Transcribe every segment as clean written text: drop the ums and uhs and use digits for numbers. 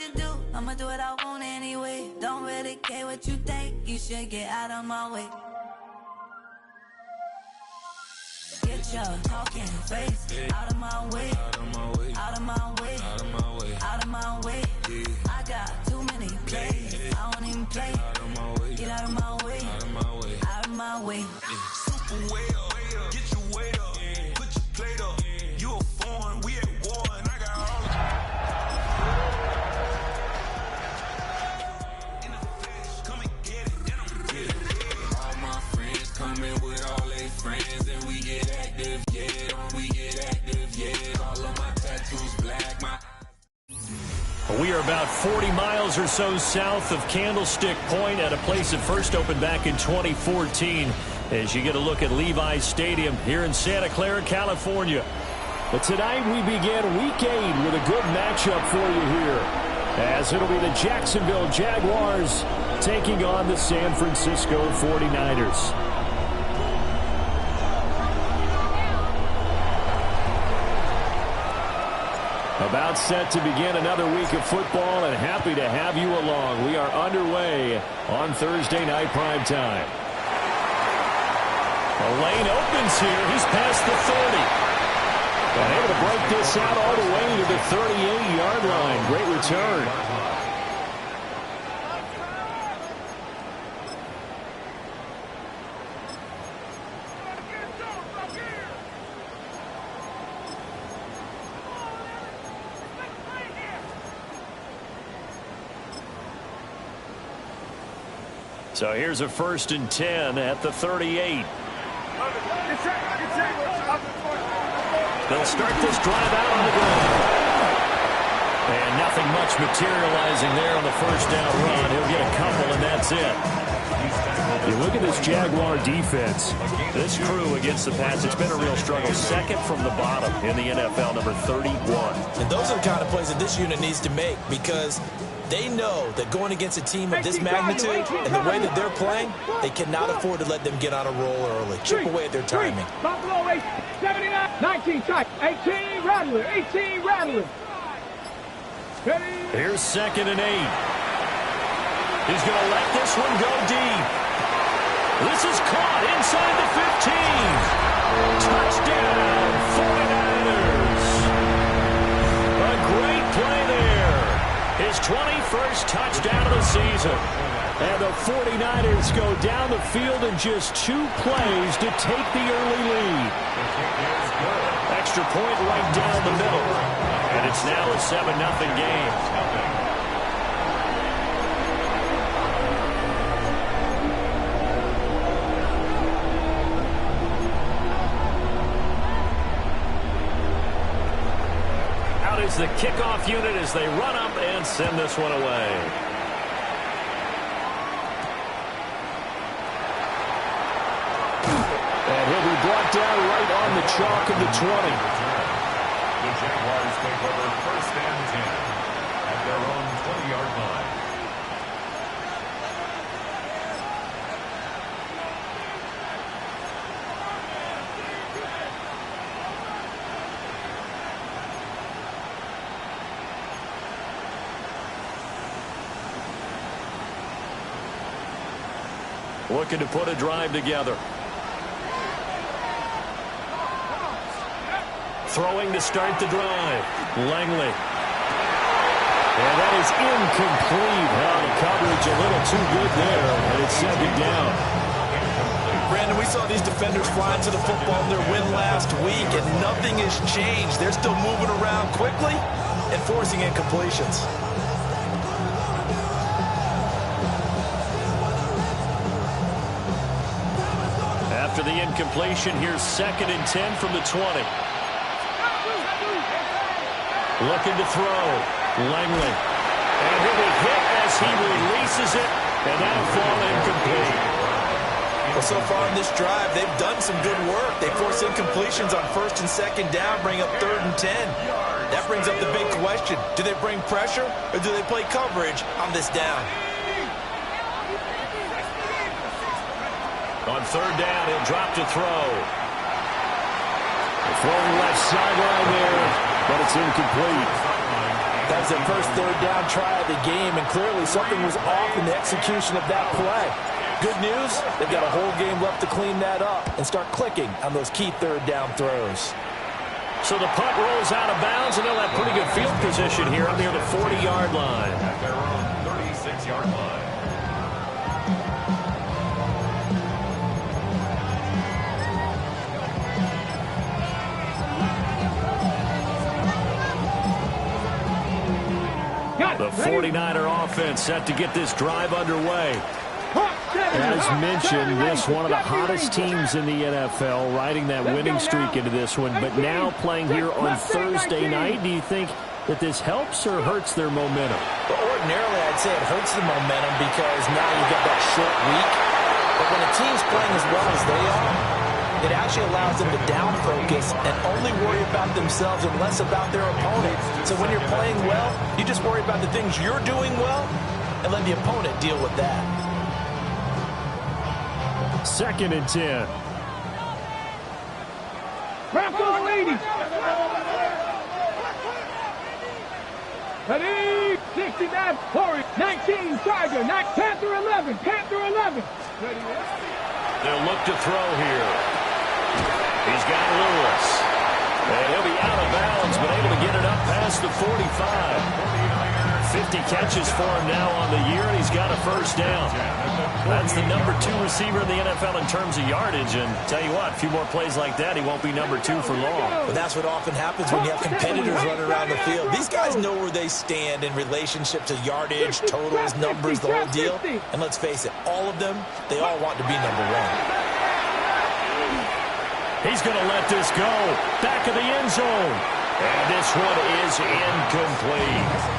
you do, I'ma do what I want anyway. Don't really care what you think, you should get out of my way. Get your talking face out of my way, out of my way, out of my way, out of my way, out of my way. I got too many plays, I don't even play. Get out of my way, out of my way, out of my way. Super way up, get your weight up, put your plate up. You a foreign, we at war, and I got all in the flesh. Come and get it, then I'm get it. All my friends coming with all their friends, and we get active, yeah. We get active, yeah. All of my tattoos black, my. We are about 40 miles or so south of Candlestick Point at a place that first opened back in 2014 as you get a look at Levi's Stadium here in Santa Clara, California. But tonight we begin Week 8 with a good matchup for you here, as it'll be the Jacksonville Jaguars taking on the San Francisco 49ers. About set to begin another week of football, and happy to have you along. We are underway on Thursday night primetime. The lane opens here. He's past the 30. And able to break this out all the way to the 38-yard line. Great return. So here's a 1st and 10 at the 38. They'll start this drive out on the ground. And nothing much materializing there on the first down run. He'll get a couple, and that's it. You look at this Jaguar defense. This crew against the pass, it's been a real struggle. Second from the bottom in the NFL, number 31. And those are the kind of plays that this unit needs to make, because they know that going against a team of this magnitude and the way that they're playing, they cannot afford to let them get on a roll early. Chip away at their timing. Buffalo 79, 19 tight, 18 rattler, 18 rattler. Here's 2nd and 8. He's going to let this one go deep. This is caught inside the 15. Touchdown, 49ers. A great play there. His 21st touchdown of the season. And the 49ers go down the field in just 2 plays to take the early lead. Extra point right down the middle. And it's now a 7-0 game. Out is the kickoff unit as they run up and send this one away. And he'll be brought down right on the chalk of the 20. The Jaguars take over 1st and 10 at their own 20-yard line. Looking to put a drive together. Throwing to start the drive. Langley. And that is incomplete. The coverage a little too good there, and it's 2nd down. Brandon, we saw these defenders flying to the football in their win last week, and nothing has changed. They're still moving around quickly and forcing incompletions. After the incompletion, here's 2nd and 10 from the 20. Looking to throw. Langley. And he'll be hit as he releases it, and that'll fall incomplete. Well, so far in this drive, they've done some good work. They force incompletions on 1st and 2nd down, bring up 3rd and 10. That brings up the big question. Do they bring pressure, or do they play coverage on this down? On 3rd down, he'll drop to throw. Throwing left sideline there, but it's incomplete. That's their first third down try of the game, and clearly something was off in the execution of that play. Good news, they've got a whole game left to clean that up and start clicking on those key third down throws. So the punt rolls out of bounds, and they'll have pretty good field position here up near the 40-yard line. At their own 36-yard line. The 49er offense set to get this drive underway. As mentioned, this one of the hottest teams in the NFL, riding that winning streak into this one, but now playing here on Thursday night. Do you think that this helps or hurts their momentum? Well, ordinarily, I'd say it hurts the momentum because now you get that short week. But when a team's playing as well as they are, it actually allows them to down focus and only worry about themselves and less about their opponent. So when you're playing well, you just worry about the things you're doing well and let the opponent deal with that. 2nd and 10. Broncos leading. Ready? 69, Corey, 19, Tiger, Panther 11, Panther 11. Ready? They'll look to throw here. He's got Lewis. And he'll be out of bounds, but able to get it up past the 45. 50 catches for him now on the year, and he's got a first down. That's the number 2 receiver in the NFL in terms of yardage. And tell you what, a few more plays like that, he won't be number 2 for long. But that's what often happens when you have competitors running around the field. These guys know where they stand in relationship to yardage, totals, numbers, the whole deal. And let's face it, all of them, they all want to be number 1. He's going to let this go. Back of the end zone. And this one is incomplete.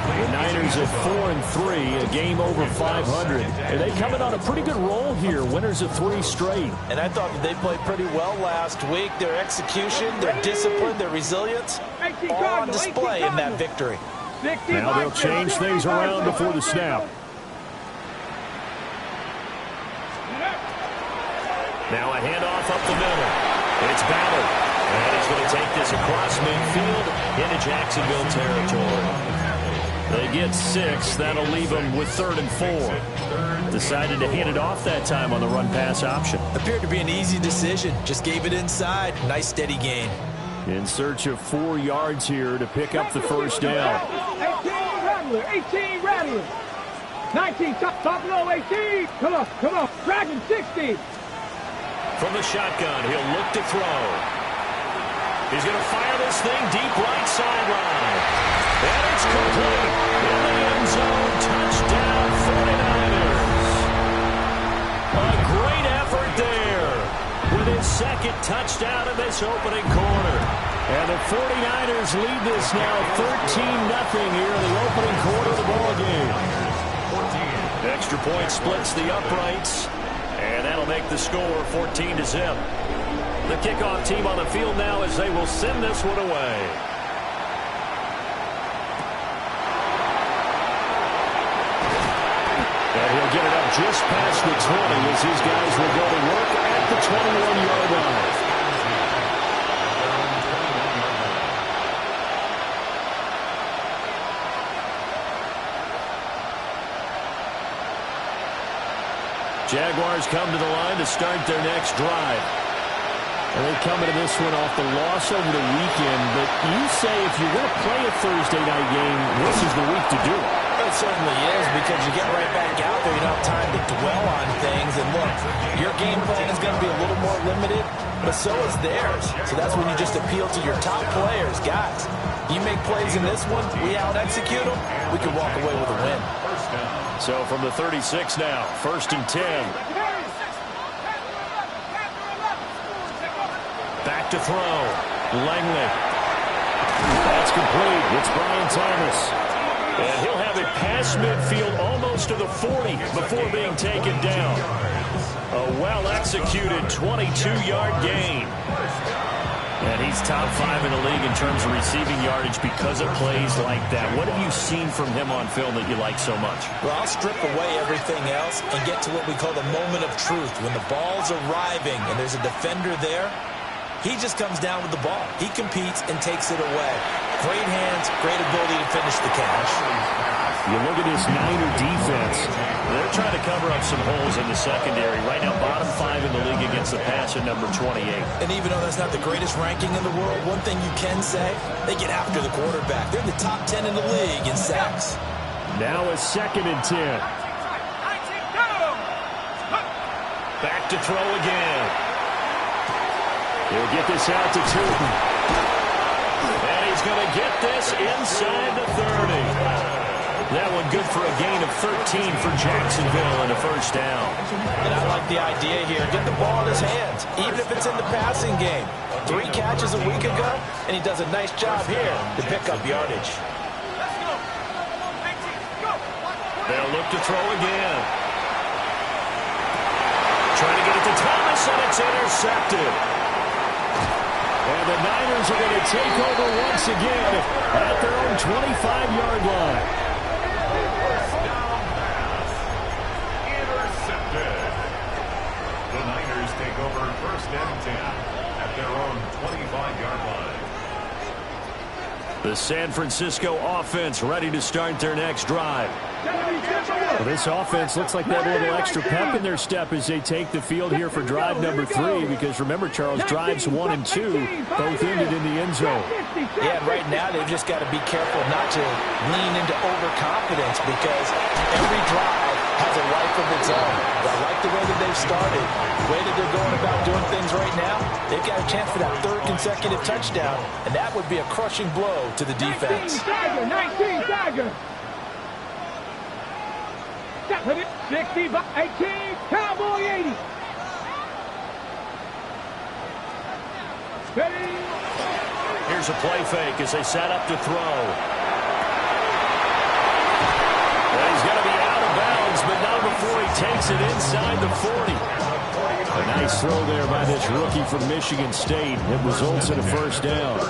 The Niners at 4-3, a game over 500. And they coming on a pretty good roll here, winners of 3 straight. And I thought that they played pretty well last week. Their execution, their discipline, their resilience, all on display in that victory. Now they'll change things around before the snap. Now a handoff up the middle. It's Ballard. And he's going to take this across midfield into Jacksonville territory. They get 6. That'll leave them with 3rd and 4. Decided to hand it off that time on the run-pass option. Appeared to be an easy decision. Just gave it inside. Nice steady gain. In search of 4 yards here to pick up the first down. 18 Rattler. 19 top low 18. Come on. Dragon 60. From the shotgun, he'll look to throw. He's going to fire this thing deep right sideline. And it's complete. In the end zone, touchdown 49ers. A great effort there with his 2nd touchdown in this opening quarter. And the 49ers lead this now 13-0 here in the opening quarter of the ballgame. Extra point splits the uprights. And that'll make the score 14-0. The kickoff team on the field now as they will send this one away. And he'll get it up just past the 20 as these guys will go to work at the 21-yard line. Jaguars come to the line to start their next drive. And they come into this one off the loss over the weekend. But you say if you're going to play a Thursday night game, this is the week to do it. It certainly is, because you get right back out there. You don't have time to dwell on things. And look, your game plan is going to be a little more limited, but so is theirs. So that's when you just appeal to your top players. Guys, you make plays in this one, we out-execute them, we can walk away with a win. So from the 36 now, 1st and 10. Back to throw. Langley. That's complete. It's Brian Thomas. And he'll have it past midfield almost to the 40 before being taken down. A well-executed 22-yard gain. And he's top 5 in the league in terms of receiving yardage because of plays like that. What have you seen from him on film that you like so much? Well, I'll strip away everything else and get to what we call the moment of truth. When the ball's arriving and there's a defender there, he just comes down with the ball. He competes and takes it away. Great hands, great ability to finish the catch. You look at this Niner defense. They're trying to cover up some holes in the secondary. Right now, bottom 5 in the league against the pass at number 28. And even though that's not the greatest ranking in the world, one thing you can say, they get after the quarterback. They're in the top 10 in the league in sacks. Now a 2nd and 10. Back to throw again. He'll get this out to Tootin. And he's going to get this inside the 30. That one good for a gain of 13 for Jacksonville and a first down. And I like the idea here. Get the ball in his hands, even if it's in the passing game. 3 catches a week ago, and he does a nice job here to pick up yardage. They'll look to throw again. Trying to get it to Thomas, and it's intercepted. And the Niners are going to take over once again at their own 25-yard line. The Niners take over 1st and 10 at their own 25-yard line. The San Francisco offense ready to start their next drive. Well, this offense looks like they have a little extra pep in their step as they take the field here for drive number 3, because remember, Charles, drives 1 and 2 both ended in the end zone. Yeah, right now they've just got to be careful not to lean into overconfidence, because every drive has a life of its own. I like the way that they've started, the way that they're going about doing things right now. They've got a chance for that 3rd consecutive touchdown, and that would be a crushing blow to the defense. 19 Tiger. 60 by 18, Cowboy 80. Here's a play fake as they set up to throw. Well, he's going to be out of bounds, but not before he takes it inside the 40. A nice throw there by this rookie from Michigan State. It results in a first down.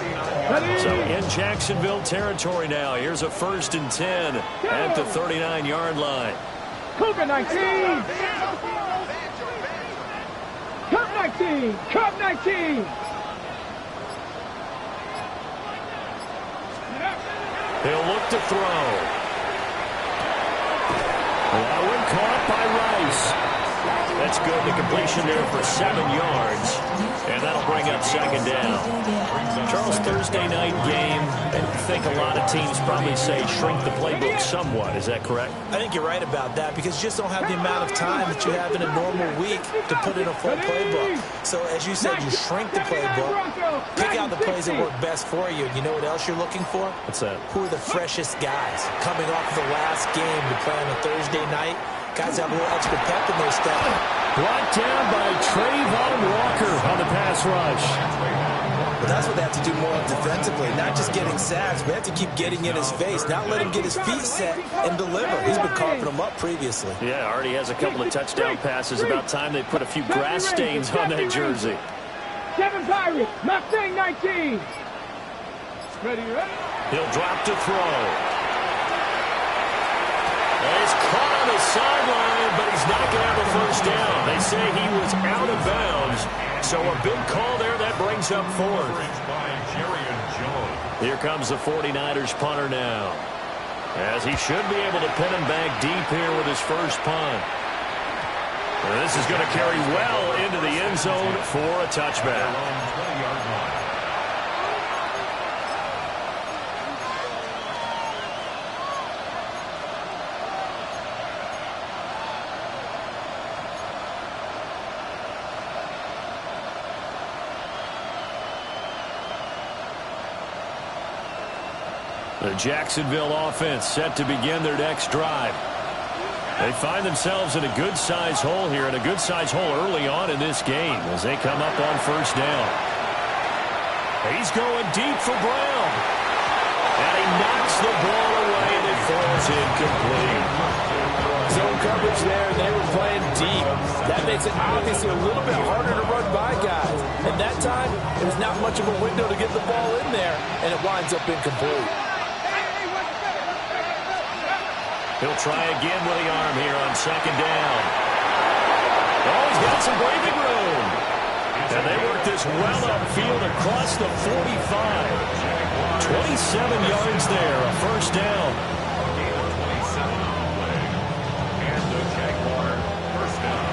So in Jacksonville territory now. Here's a 1st and 10 at the 39-yard line. Cougar 19. Cup 19. Cup 19. He'll look to throw. That one caught by Rice. That's good. The completion there for 7 yards. And that'll bring up 2nd down. Charles, Thursday night game. I think a lot of teams probably say shrink the playbook somewhat. Is that correct? I think you're right about that, because you just don't have the amount of time that you have in a normal week to put in a full playbook. So as you said, you shrink the playbook, pick out the plays that work best for you. You know what else you're looking for? What's that? Who are the freshest guys coming off of the last game to play on a Thursday night? Guys have a little extra pep in their step. Brought down by Trayvon Walker on the pass rush. But that's what they have to do more of defensively, not just getting sacks, but they have to keep getting in his face, not let him get his feet set and deliver. He's been carving them up previously. Yeah, already has a couple of touchdown passes. About time they put a few grass stains on that jersey. 7 Pirates, Mustang 19. Ready? He'll drop to throw. He's caught on the sideline, but he's not going to have a first down. They say he was out of bounds. So a big call there. That brings up 4th. Here comes the 49ers punter now, as he should be able to pin him back deep here with his first punt. And this is going to carry well into the end zone for a touchback. The Jacksonville offense set to begin their next drive. They find themselves in a good-sized hole here, and a good-sized hole early on in this game as they come up on first down. He's going deep for Brown. And he knocks the ball away, and it falls incomplete. Zone coverage there, and they were playing deep. That makes it obviously a little bit harder to run by guys. And that time, it was not much of a window to get the ball in there, and it winds up incomplete. He'll try again with the arm here on second down. Oh, he's got some breathing room. And they work this well upfield across the 45. 27 yards there, a first down. A gain of 27 on the play. And the Jaguar first down.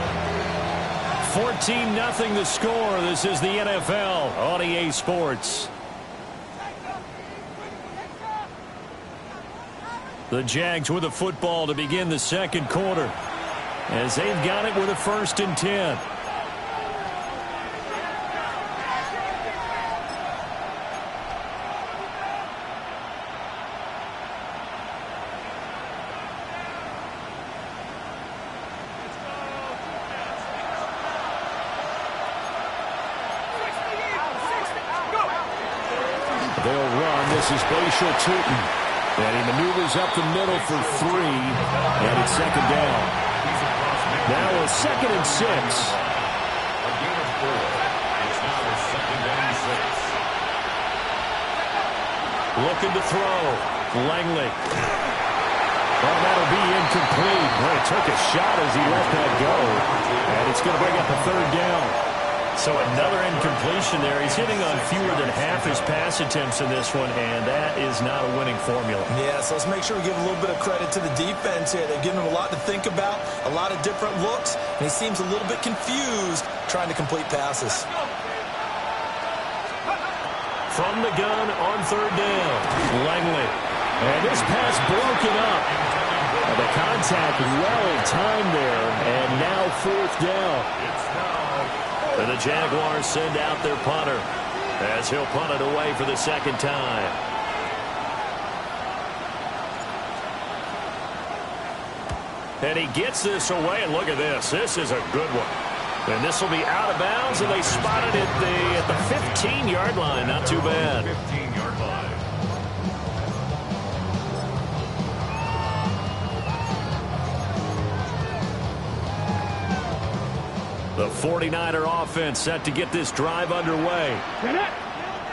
14-0 the score. This is the NFL on EA Sports. The Jags with the football to begin the second quarter, as they've got it with a 1st and 10. They'll run. This is Bashal Tootin. And he maneuvers up the middle for 3. And it's 2nd down. Now a 2nd and 6. A gain of 4. It's now 2nd and 6. Looking to throw. Langley. Oh, that'll be incomplete. Well, he took a shot as he let that go. And it's going to bring up a 3rd down. So another incompletion there. He's hitting on fewer than half his pass attempts in this one, and that is not a winning formula. Yeah, so let's make sure we give a little bit of credit to the defense here. They've given him a lot to think about, a lot of different looks, and he seems a little bit confused trying to complete passes. From the gun on 3rd down, Langley. And this pass broken up. The contact well timed there, and now 4th down. And the Jaguars send out their punter as he'll punt it away for the 2nd time. And he gets this away, and look at this. This is a good one. And this will be out of bounds, and they spotted it at the 15-yard line. Not too bad. 15-yard line. The 49er offense set to get this drive underway.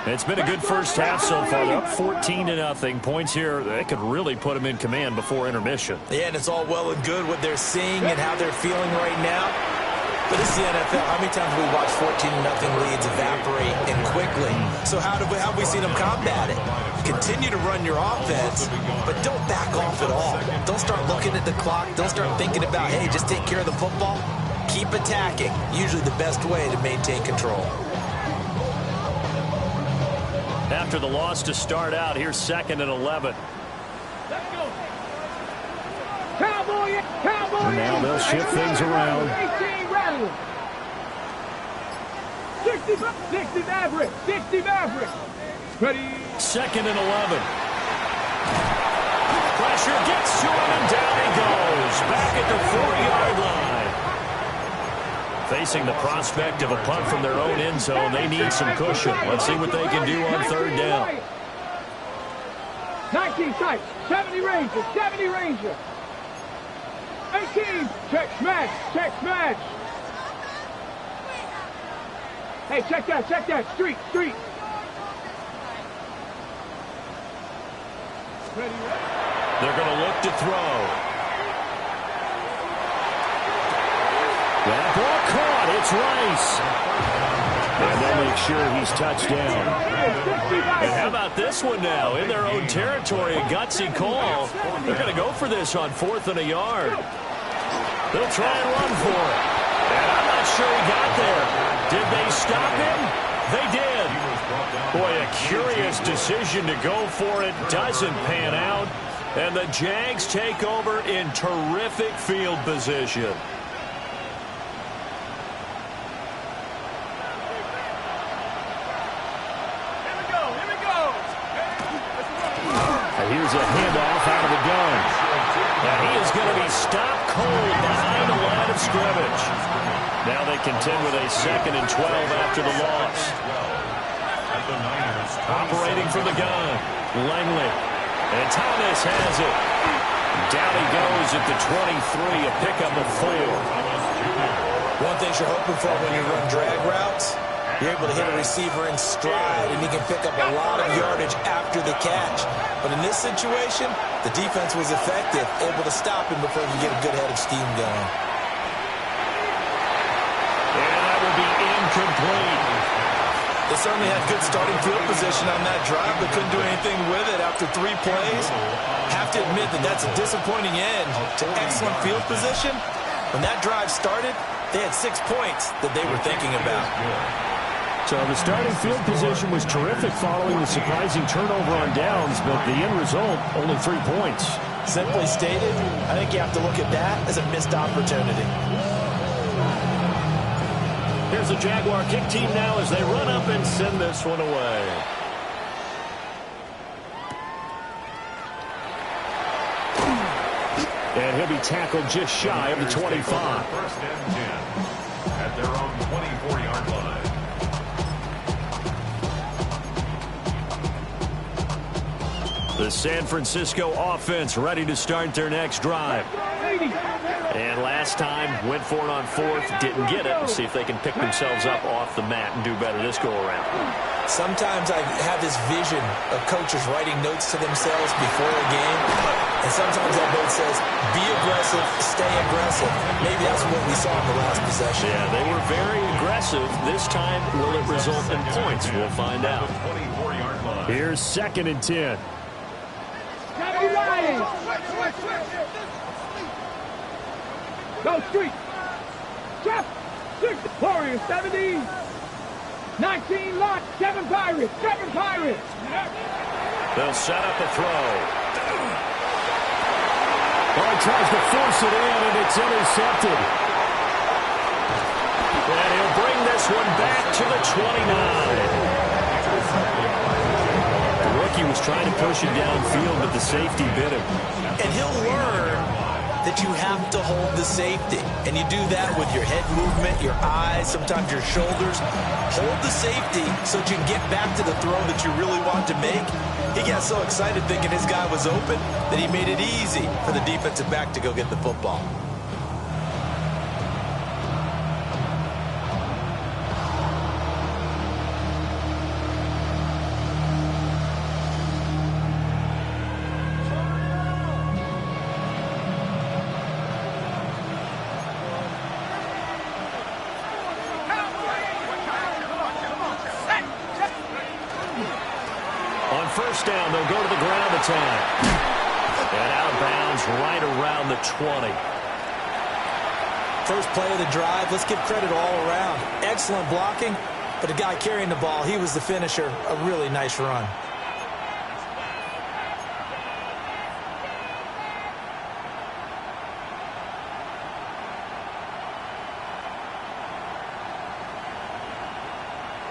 It's been a good first half so far. They're up 14-0. Points here, they could really put them in command before intermission. Yeah, and it's all well and good what they're seeing and how they're feeling right now. But this is the NFL. How many times have we watched 14-0 leads evaporate and quickly? So how have we seen them combat it? Continue to run your offense, but don't back off at all. Don't start looking at the clock. Don't start thinking about, hey, just take care of the football. Keep attacking. Usually the best way to maintain control. After the loss to start out, here's 2nd and 11. Let's go. Cowboy, Cowboy. Now they'll shift things around. 18 rattling. 60 Maverick. 60 Maverick. Ready. 2nd and 11. Pressure gets to him, and down he goes. Back at the 4-yard line. Facing the prospect of a punt from their own end zone, they need some cushion. Let's see what they can do on 3rd down. 19 tight. 70 Ranger. 70 Ranger. 18. Check smash. Check smash. Hey, check that. Check that. Street. Street. Ready. They're going to look to throw. That ball caught. It's Rice. And they'll make sure he's touched down. And how about this one now? In their own territory, a gutsy call. They're going to go for this on 4th and a yard. They'll try and run for it. And I'm not sure he got there. Did they stop him? They did. Boy, a curious decision to go for it. Doesn't pan out. And the Jags take over in terrific field position. Here's a handoff out of the gun. And he is going to be stopped cold behind the line of scrimmage. Now they contend with a 2nd and 12 after the loss. Operating from the gun, Langley. And Thomas has it. Down he goes at the 23, a pickup of 4. One thing you're hoping for when you run drag routes, you're able to hit a receiver in stride, and he can pick up a lot of yardage after the catch. But in this situation, the defense was effective, able to stop him before he could get a good head of steam going. And that will be incomplete. They certainly had good starting field position on that drive, but couldn't do anything with it after 3 plays. Have to admit that that's a disappointing end to excellent field position. When that drive started, they had 6 points that they were thinking about. So the starting field position was terrific following the surprising turnover on downs, but the end result, only 3 points. Simply stated, I think you have to look at that as a missed opportunity. Here's the Jaguar kick team now as they run up and send this one away. And he'll be tackled just shy of the 25. First and 10 at their own 24-yard line. The San Francisco offense ready to start their next drive. And last time, went for it on 4th, didn't get it. See if they can pick themselves up off the mat and do better this go-around. Sometimes I have this vision of coaches writing notes to themselves before a game, and sometimes that note says, be aggressive, stay aggressive. Maybe that's what we saw in the last possession. Yeah, they were very aggressive. This time, will it result in points? We'll find out. Here's 2nd and 10. Go street. Chop. 6 Warriors 70. 19 Lot. 7 Pirates. 7 Pirates. They'll set up a throw. Oh, he tries to force it in, and it's intercepted. And he'll bring this one back to the 29. The rookie was trying to push it downfield, but the safety bit him. And he'll learn that you have to hold the safety. And you do that with your head movement, your eyes, sometimes your shoulders. Hold the safety so that you can get back to the throw that you really want to make. He got so excited thinking his guy was open that he made it easy for the defensive back to go get the football. First down, they'll go to the ground attack. And out of bounds right around the 20. First play of the drive, let's give credit all around. Excellent blocking, but the guy carrying the ball, he was the finisher. A really nice run.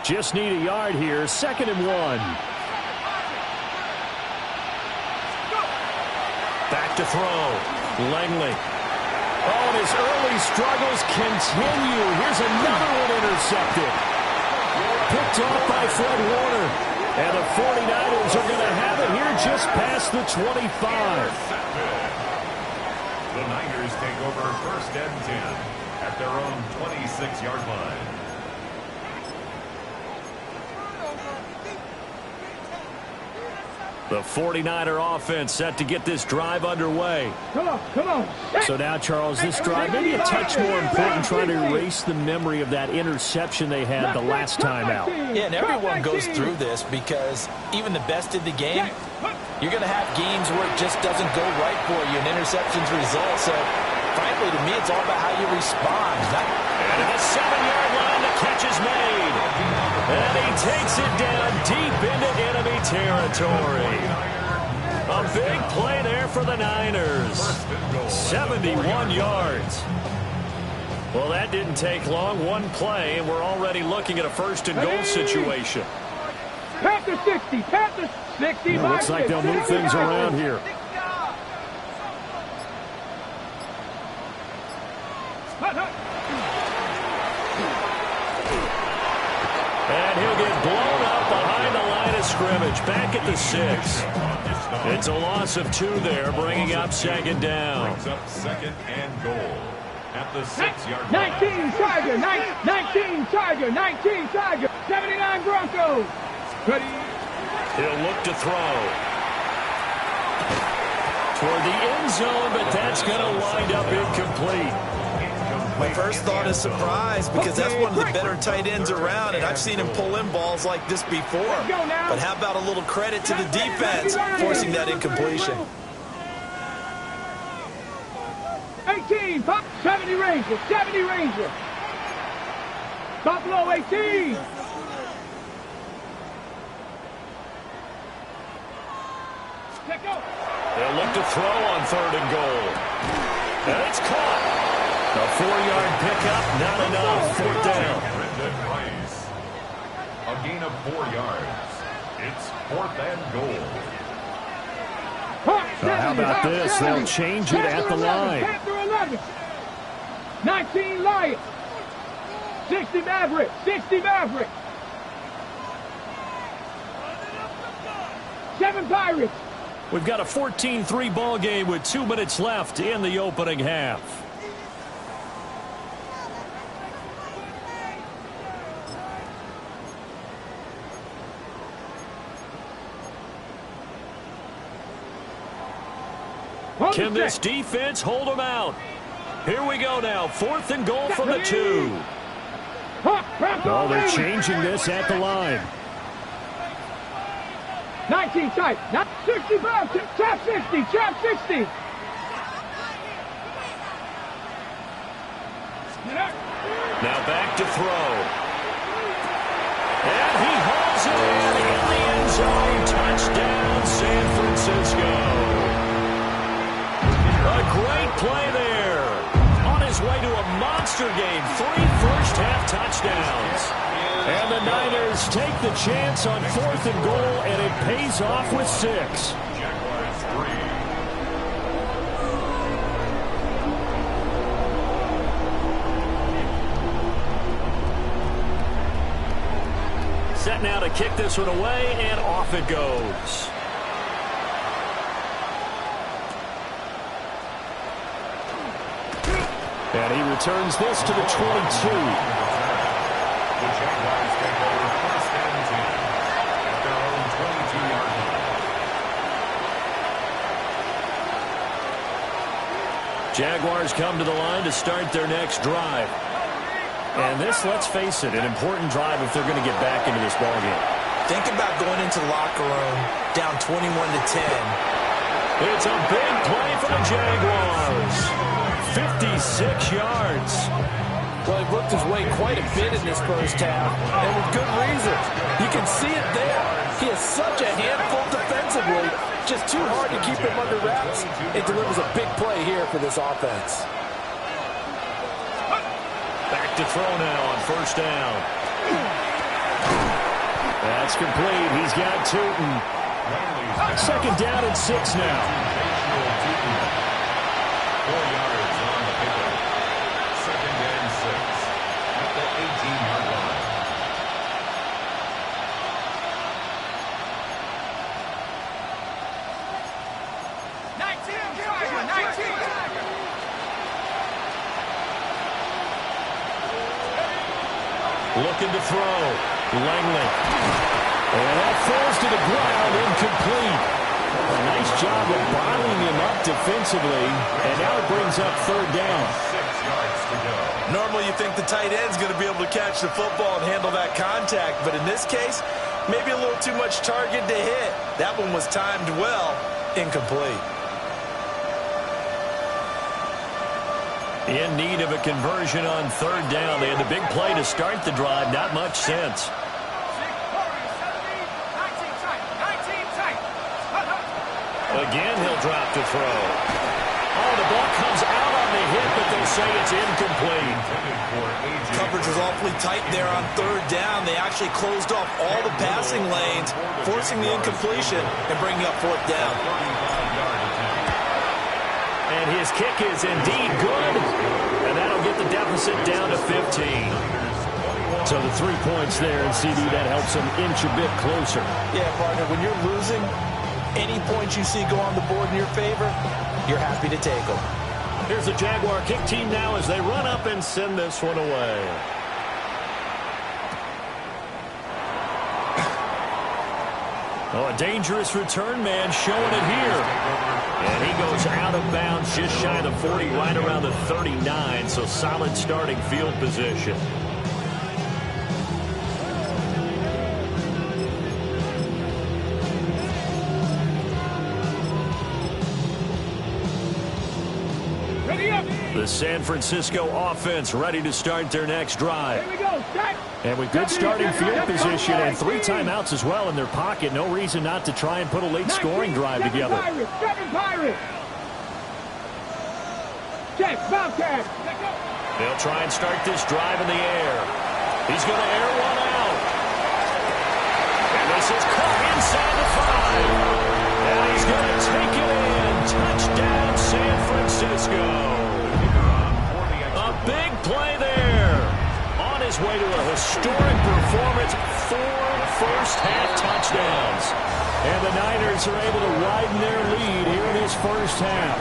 Just need a yard here. 2nd and 1. Back to throw. Langley. Oh, and his early struggles continue. Here's another one intercepted. Picked off by Fred Warner. And the 49ers are going to have it here just past the 25. The Niners take over 1st and 10 at their own 26-yard line. The 49er offense set to get this drive underway. Come on, come on. So now, Charles, this drive maybe a touch more important, trying to erase the memory of that interception they had the last time out. Yeah, and everyone goes through this because even the best in the game, you're going to have games where it just doesn't go right for you, and interceptions result. So, frankly, to me, it's all about how you respond. And at the 7-yard line, the catch is made. And he takes it down deep into enemy territory. A big play there for the Niners. 71 yards. Well, that didn't take long. One play, and we're already looking at a 1st and goal situation. Panther 60, Panther 60. It looks like they'll move things around here. And he'll get blown up behind the line of scrimmage. Back at the 6. It's a loss of 2 there, bringing up 2nd down. Brings up 2nd and goal at the 6-yard line. 19 Tiger, 19 Tiger, 19 Tiger, 79 Broncos. Ready? He'll look to throw. Toward the end zone, but that's going to wind up incomplete. My first thought is surprise because that's one of the better tight ends around, and I've seen him pull in balls like this before. But how about a little credit to the defense forcing that incompletion? 18, 70 Ranger, 70 Ranger. Buffalo 18. They'll look to throw on 3rd and goal. And it's caught. A 4-yard pickup, not enough. 4th down. A gain of 4 yards. It's 4th and goal. How about this? They'll change it at the line. 19 Lions. 60 Maverick. 60 Maverick. 7 Pirates. We've got a 14-3 ball game with 2 minutes left in the opening half. Can this defense hold them out? Here we go now. 4th and goal from the 2. Oh, they're changing this at the line. 19 tight. Not 65. Trap 60. Trap 60. Now back to throw. And he hauls it in the end zone. Touchdown, San Francisco. A great play there. On his way to a monster game. 3 first-half touchdowns. And the Niners take the chance on 4th and goal, and it pays off with 6. Jaguars 3. Set now to kick this one away, and off it goes. And he returns this to the 22. The Jaguars take over 1st and 10 at their own 22-yard line. Jaguars come to the line to start their next drive. And this, let's face it, an important drive if they're going to get back into this ballgame. Think about going into the locker room down 21-10. It's a big play for the Jaguars. 56 yards. Well, he worked his way quite a bit in this first half, and with good reason. You can see it there. He is such a handful defensively. Just too hard to keep him under wraps. It delivers a big play here for this offense. Back to throw now on 1st down. That's complete. He's got Tootin. 2nd down and 6 now. 4 yards on the pickup. 2nd and 6 at the 18-yard line. Looking to throw. Langley. And that falls to the ground, incomplete. A nice job of bottling him up defensively, and now it brings up 3rd down. 6 yards to go. Normally you think the tight end's going to be able to catch the football and handle that contact, but in this case, maybe a little too much target to hit. That one was timed well, incomplete. In need of a conversion on 3rd down. They had the big play to start the drive. Not much sense. Again, he'll drop to throw. Oh, the ball comes out on the hit, but they say it's incomplete. Coverage was awfully tight there on 3rd down. They actually closed off all the passing lanes, forcing the incompletion and bringing up 4th down. And his kick is indeed good, and that'll get the deficit down to 15. So the 3 points there, and CD, that helps them inch a bit closer. Yeah, partner, when you're losing, any points you see go on the board in your favor, you're happy to take them. Here's the Jaguar kick team now as they run up and send this one away. Oh, a dangerous return man showing it here. And he goes out of bounds yards, just shy of the 40, right around the 39, so solid starting field position. The San Francisco offense ready to start their next drive. Here we go. Set. And with good starting field position and 3 timeouts as well in their pocket, no reason not to try and put a late scoring drive together. Seven Pirates. Check, Bobcat. They'll try and start this drive in the air. He's going to air one out. And this is caught inside the 5. And he's going to take it in. Touchdown, San Francisco. A big play there. On his way to a historic performance, 4 first-half touchdowns. And the Niners are able to widen their lead here in this first half.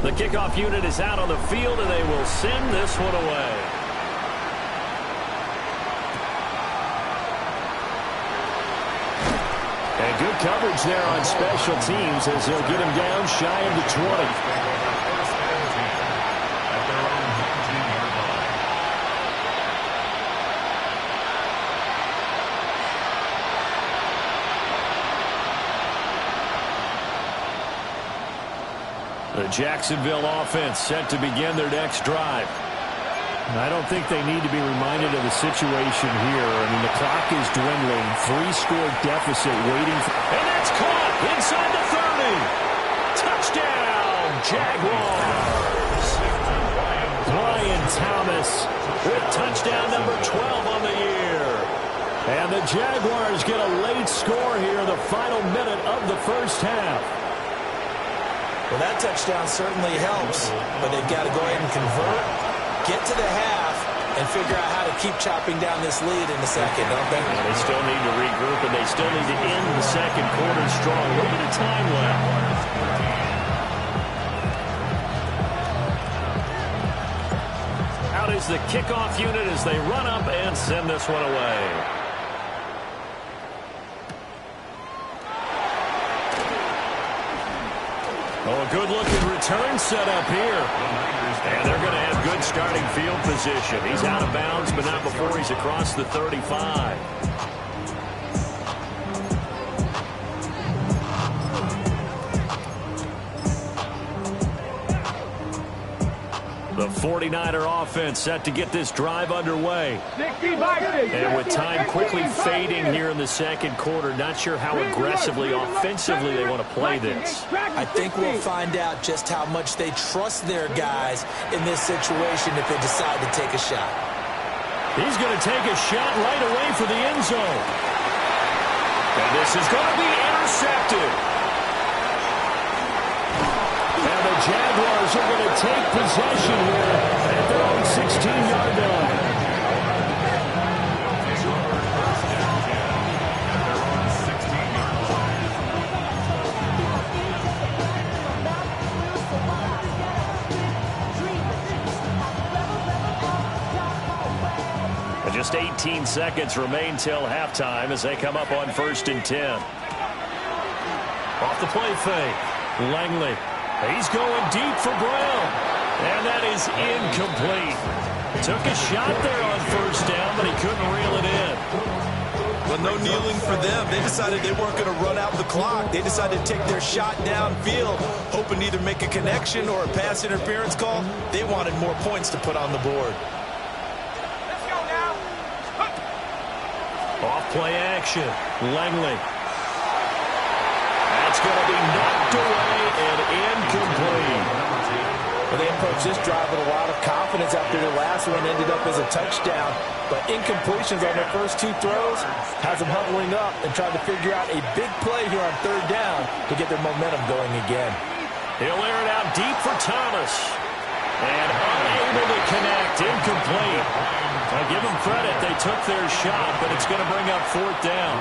The kickoff unit is out on the field, and they will send this one away. And good coverage there on special teams as they'll get him down shy of the 20. The Jacksonville offense set to begin their next drive. I don't think they need to be reminded of the situation here. I mean, the clock is dwindling. 3-score deficit waiting for... And that's caught inside the 30. Touchdown, Jaguars. Brian Thomas with touchdown number 12 on the year. And the Jaguars get a late score here in the final minute of the first half. Well, that touchdown certainly helps, but they've got to go ahead and convert, get to the half, and figure out how to keep chopping down this lead in the second, don't they? Well, they still need to regroup, and they still need to end the second quarter strong. A little bit of time left. Out is the kickoff unit as they run up and send this one away. Oh, a good-looking return set up here. And they're going to have good starting field position. He's out of bounds, but not before he's across the 35. The 49er offense set to get this drive underway. And with time quickly fading here in the second quarter, not sure how aggressively, offensively they want to play this. I think we'll find out just how much they trust their guys in this situation if they decide to take a shot. He's going to take a shot right away for the end zone. And this is going to be intercepted. And the Jaguars are going to take possession here at their own 16-yard line. And just 18 seconds remain till halftime as they come up on 1st and 10. Off the play fake, Langley. He's going deep for Brown. And that is incomplete. Took a shot there on 1st down, but he couldn't reel it in. Well, no kneeling for them. They decided they weren't going to run out the clock. They decided to take their shot downfield, hoping to either make a connection or a pass interference call. They wanted more points to put on the board. Let's go now. Off play action. Langley. That's going to be knocked away and incomplete. Well, they approached this drive with a lot of confidence after the last one ended up as a touchdown. But incompletions on their first 2 throws has them huddling up and trying to figure out a big play here on 3rd down to get their momentum going again. He'll air it out deep for Thomas. And unable to connect, incomplete. I give them credit, they took their shot, but it's going to bring up 4th down.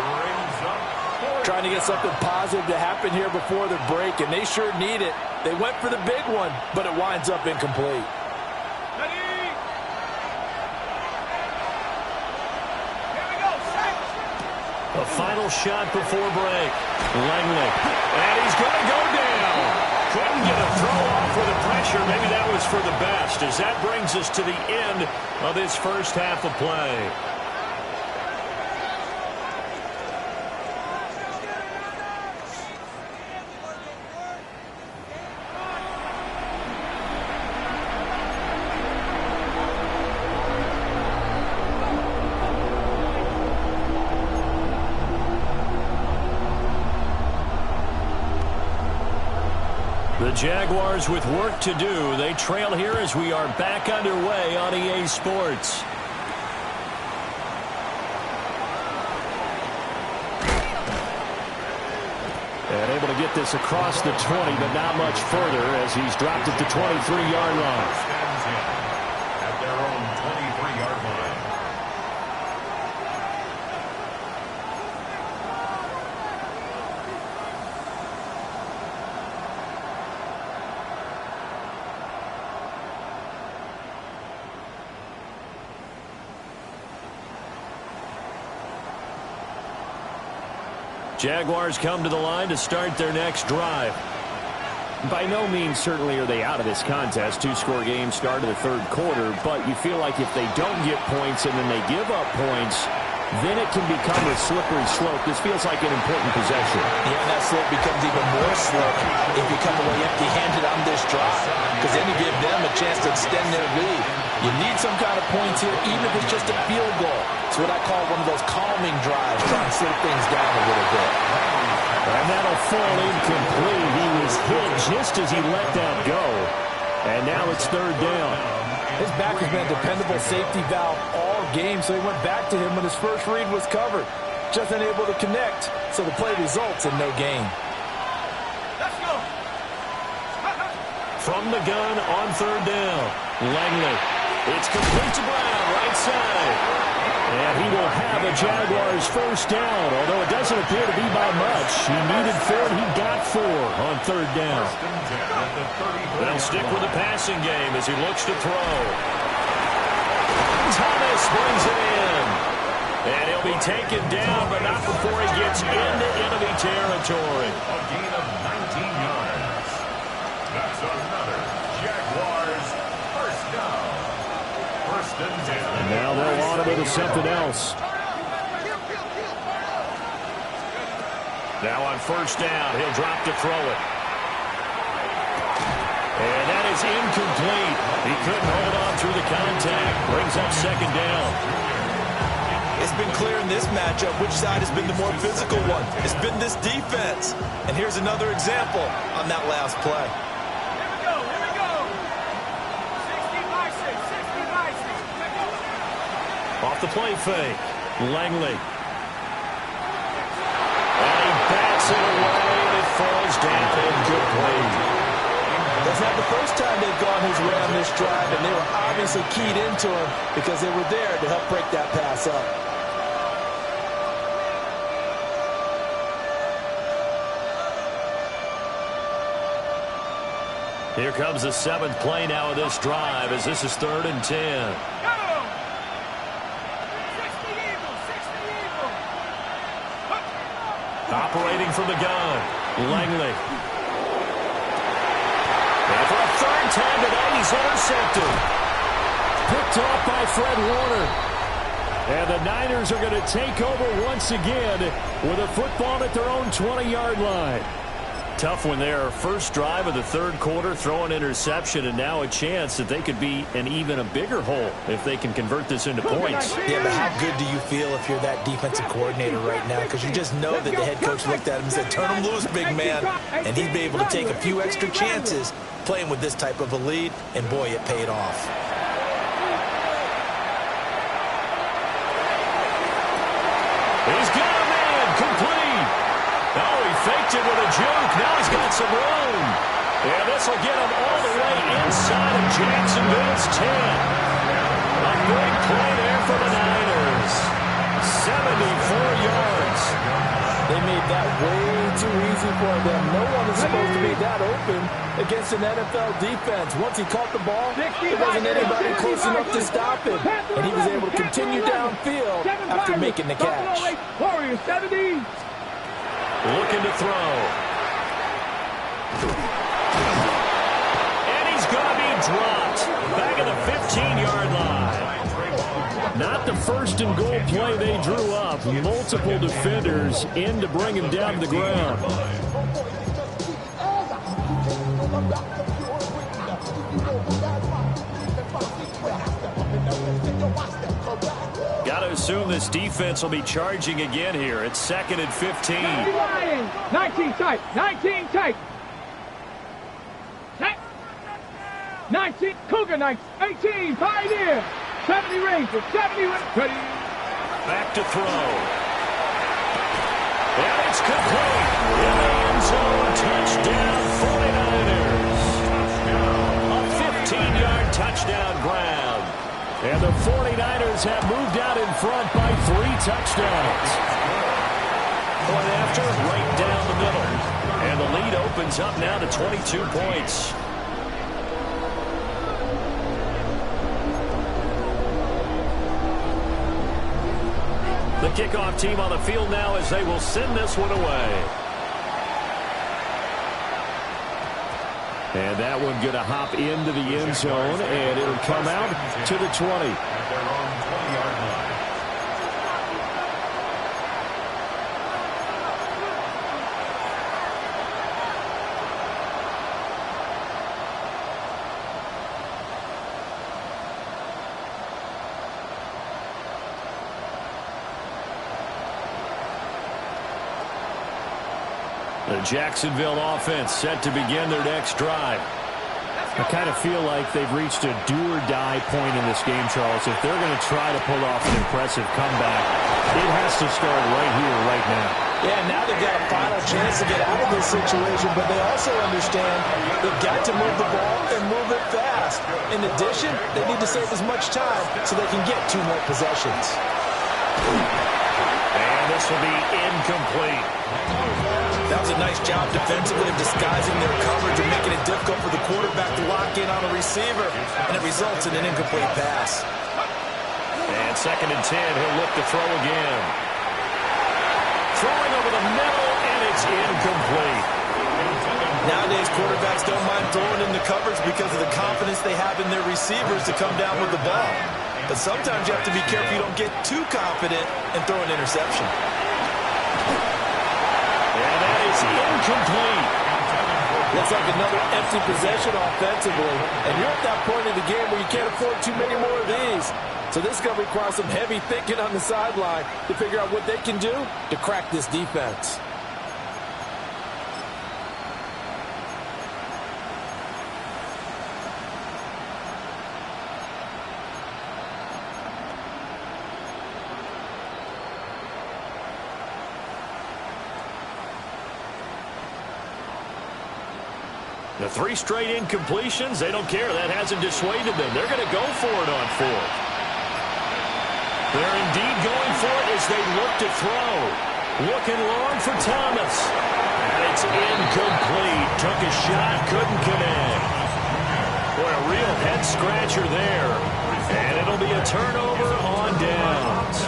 Trying to get something positive to happen here before the break, and they sure need it. They went for the big one, but it winds up incomplete. Here we go. A final shot before break. Langley. And he's going to go down. Couldn't get a throw off with the pressure. Maybe that was for the best, as that brings us to the end of this first half of play. The Jaguars with work to do. They trail here as we are back underway on EA Sports. And able to get this across the 20, but not much further as he's dropped at the 23-yard line. At their own 23-yard line. Jaguars come to the line to start their next drive. By no means certainly are they out of this contest. Two-score game start of the third quarter, but you feel like if they don't get points and then they give up points, then it can become a slippery slope. This feels like an important possession. Yeah, and that slope becomes even more slope if you come away empty-handed on this drive, because then you give them a chance to extend their lead. You need some kind of points here, even if it's just a field goal. It's what I call one of those calming drives, trying to slow things down a little bit. And that'll fall incomplete. He was hit just as he let that go. And now it's third down. His back has been a dependable safety valve all game, so he went back to him when his first read was covered. Just unable to connect, so the play results in no gain. Let's go. From the gun on third down. Langley. It's complete to Brown, right side. And he will have a Jaguars first down, although it doesn't appear to be by much. He needed 4, and he got 4 on third down. They'll stick with the passing game as he looks to throw. Thomas brings it in. And he'll be taken down, but not before he gets into enemy territory. A gain of 19 yards. That's another Jaguars first down. First and 10. And now they'll on him into something else. Now on first down, he'll drop to throw it. And that is incomplete. He couldn't hold on through the contact. Brings up second down. It's been clear in this matchup which side has been the more physical one. It's been this defense. And here's another example on that last play. Here we go. 60 by 6, 60 by 6. Off the play fake. Langley. And he bats it away, and it falls down. Good play. That's not the first time they've gone his way on this drive, and they were obviously keyed into him because they were there to help break that pass up. Here comes the 7th play now of this drive as this is 3rd and 10. Go! 60 Eagles, 60 Eagles. Operating from the gun, Langley. And for a third time today, he's intercepted. Picked off by Fred Warner. And the Niners are going to take over once again with a football at their own 20-yard line. Tough one there. First drive of the third quarter, throw an interception, and now a chance that they could be in even a bigger hole if they can convert this into points. Yeah, but how good do you feel if you're that defensive coordinator right now? Because you just know that the head coach looked at him and said, turn him loose, big man. And he'd be able to take a few extra chances playing with this type of a lead, and boy, it paid off. He's got a man, complete. Oh, he faked it with a juke. Now he's got some room. And this will get him all the way inside of Jacksonville's 10. A big play there for the Niners. 74 yards. They made that way too easy for them. No one is supposed to be that open against an NFL defense. Once he caught the ball, there wasn't anybody close enough to stop him. And he was able to continue downfield after making the catch. Warriors 70. Looking to throw. And he's going to be dropped. Back at the 15-yard line. Not the first and goal play they drew up. Multiple defenders in to bring him down to the ground. Got to assume this defense will be charging again here. It's 2nd and 15. 19 tight. 19 tight. 19. Cougar 19. 18. Pioneer. 70 Rangers. 70 Rangers. Back to throw. And it's complete. In the end zone. Touchdown 49ers. A 15-yard touchdown grab. And the 49ers have moved out in front by 3 touchdowns. Point after, right down the middle. And the lead opens up now to 22 points. The kickoff team on the field now as they will send this one away. And that one going to hop into the end zone, and it'll come out to the 20. The Jacksonville offense set to begin their next drive. I kind of feel like they've reached a do-or-die point in this game, Charles. If they're going to try to pull off an impressive comeback, it has to start right here, right now. Yeah, now they've got a final chance to get out of this situation, but they also understand they've got to move the ball and move it fast. In addition, they need to save as much time so they can get 2 more possessions. And this will be incomplete. That was a nice job defensively of disguising their coverage and making it difficult for the quarterback to lock in on a receiver, and it results in an incomplete pass. And 2nd and 10, he'll look to throw again. Throwing over the middle, and it's incomplete. Nowadays, quarterbacks don't mind throwing in the coverage because of the confidence they have in their receivers to come down with the ball. But sometimes you have to be careful you don't get too confident and throw an interception. And that is incomplete. Looks like another empty possession offensively. And you're at that point in the game where you can't afford too many more of these. So this is going to require some heavy thinking on the sideline to figure out what they can do to crack this defense. The 3 straight incompletions, they don't care. That hasn't dissuaded them. They're going to go for it on 4th. They're indeed going for it as they look to throw. Looking long for Thomas. And it's incomplete. Took a shot, couldn't connect. Boy, a real head-scratcher there. And it'll be a turnover on downs.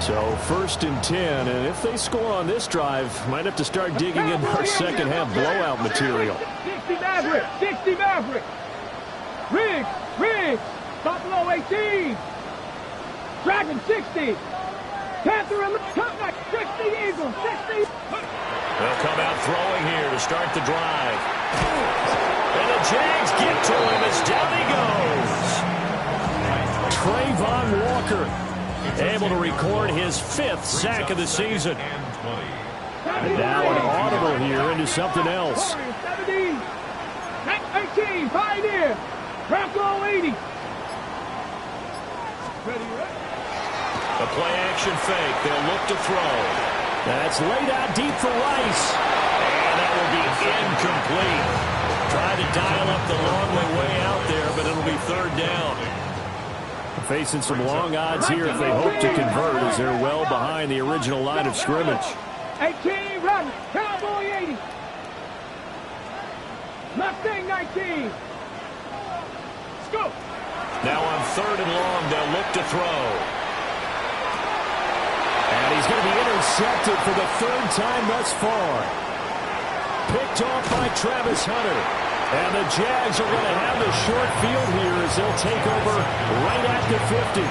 So 1st and 10, and if they score on this drive, might have to start digging in our second-half blowout material. 60 Maverick, 60 Maverick. Riggs, Buffalo 18. Dragon 60. Panther 60 Eagles, 60. They'll come out throwing here to start the drive. And the Jags get to him as down he goes. Trayvon Walker able to record his 5th sack of the season. And now an audible here into something else. 18, Pioneer. Bronco 80. A play-action fake. They'll look to throw. That's laid out deep for Rice. And that will be incomplete. Try to dial up the long way out there, but it'll be 3rd down. Facing some long odds here if they hope to convert as they're well behind the original line of scrimmage. 18, run. Cowboy 80. Mustang 19. Let's go. Now on 3rd and long, they'll look to throw. And he's going to be intercepted for the 3rd time thus far. Picked off by Travis Hunter. And the Jags are going to have the short field here as they'll take over right at the 50.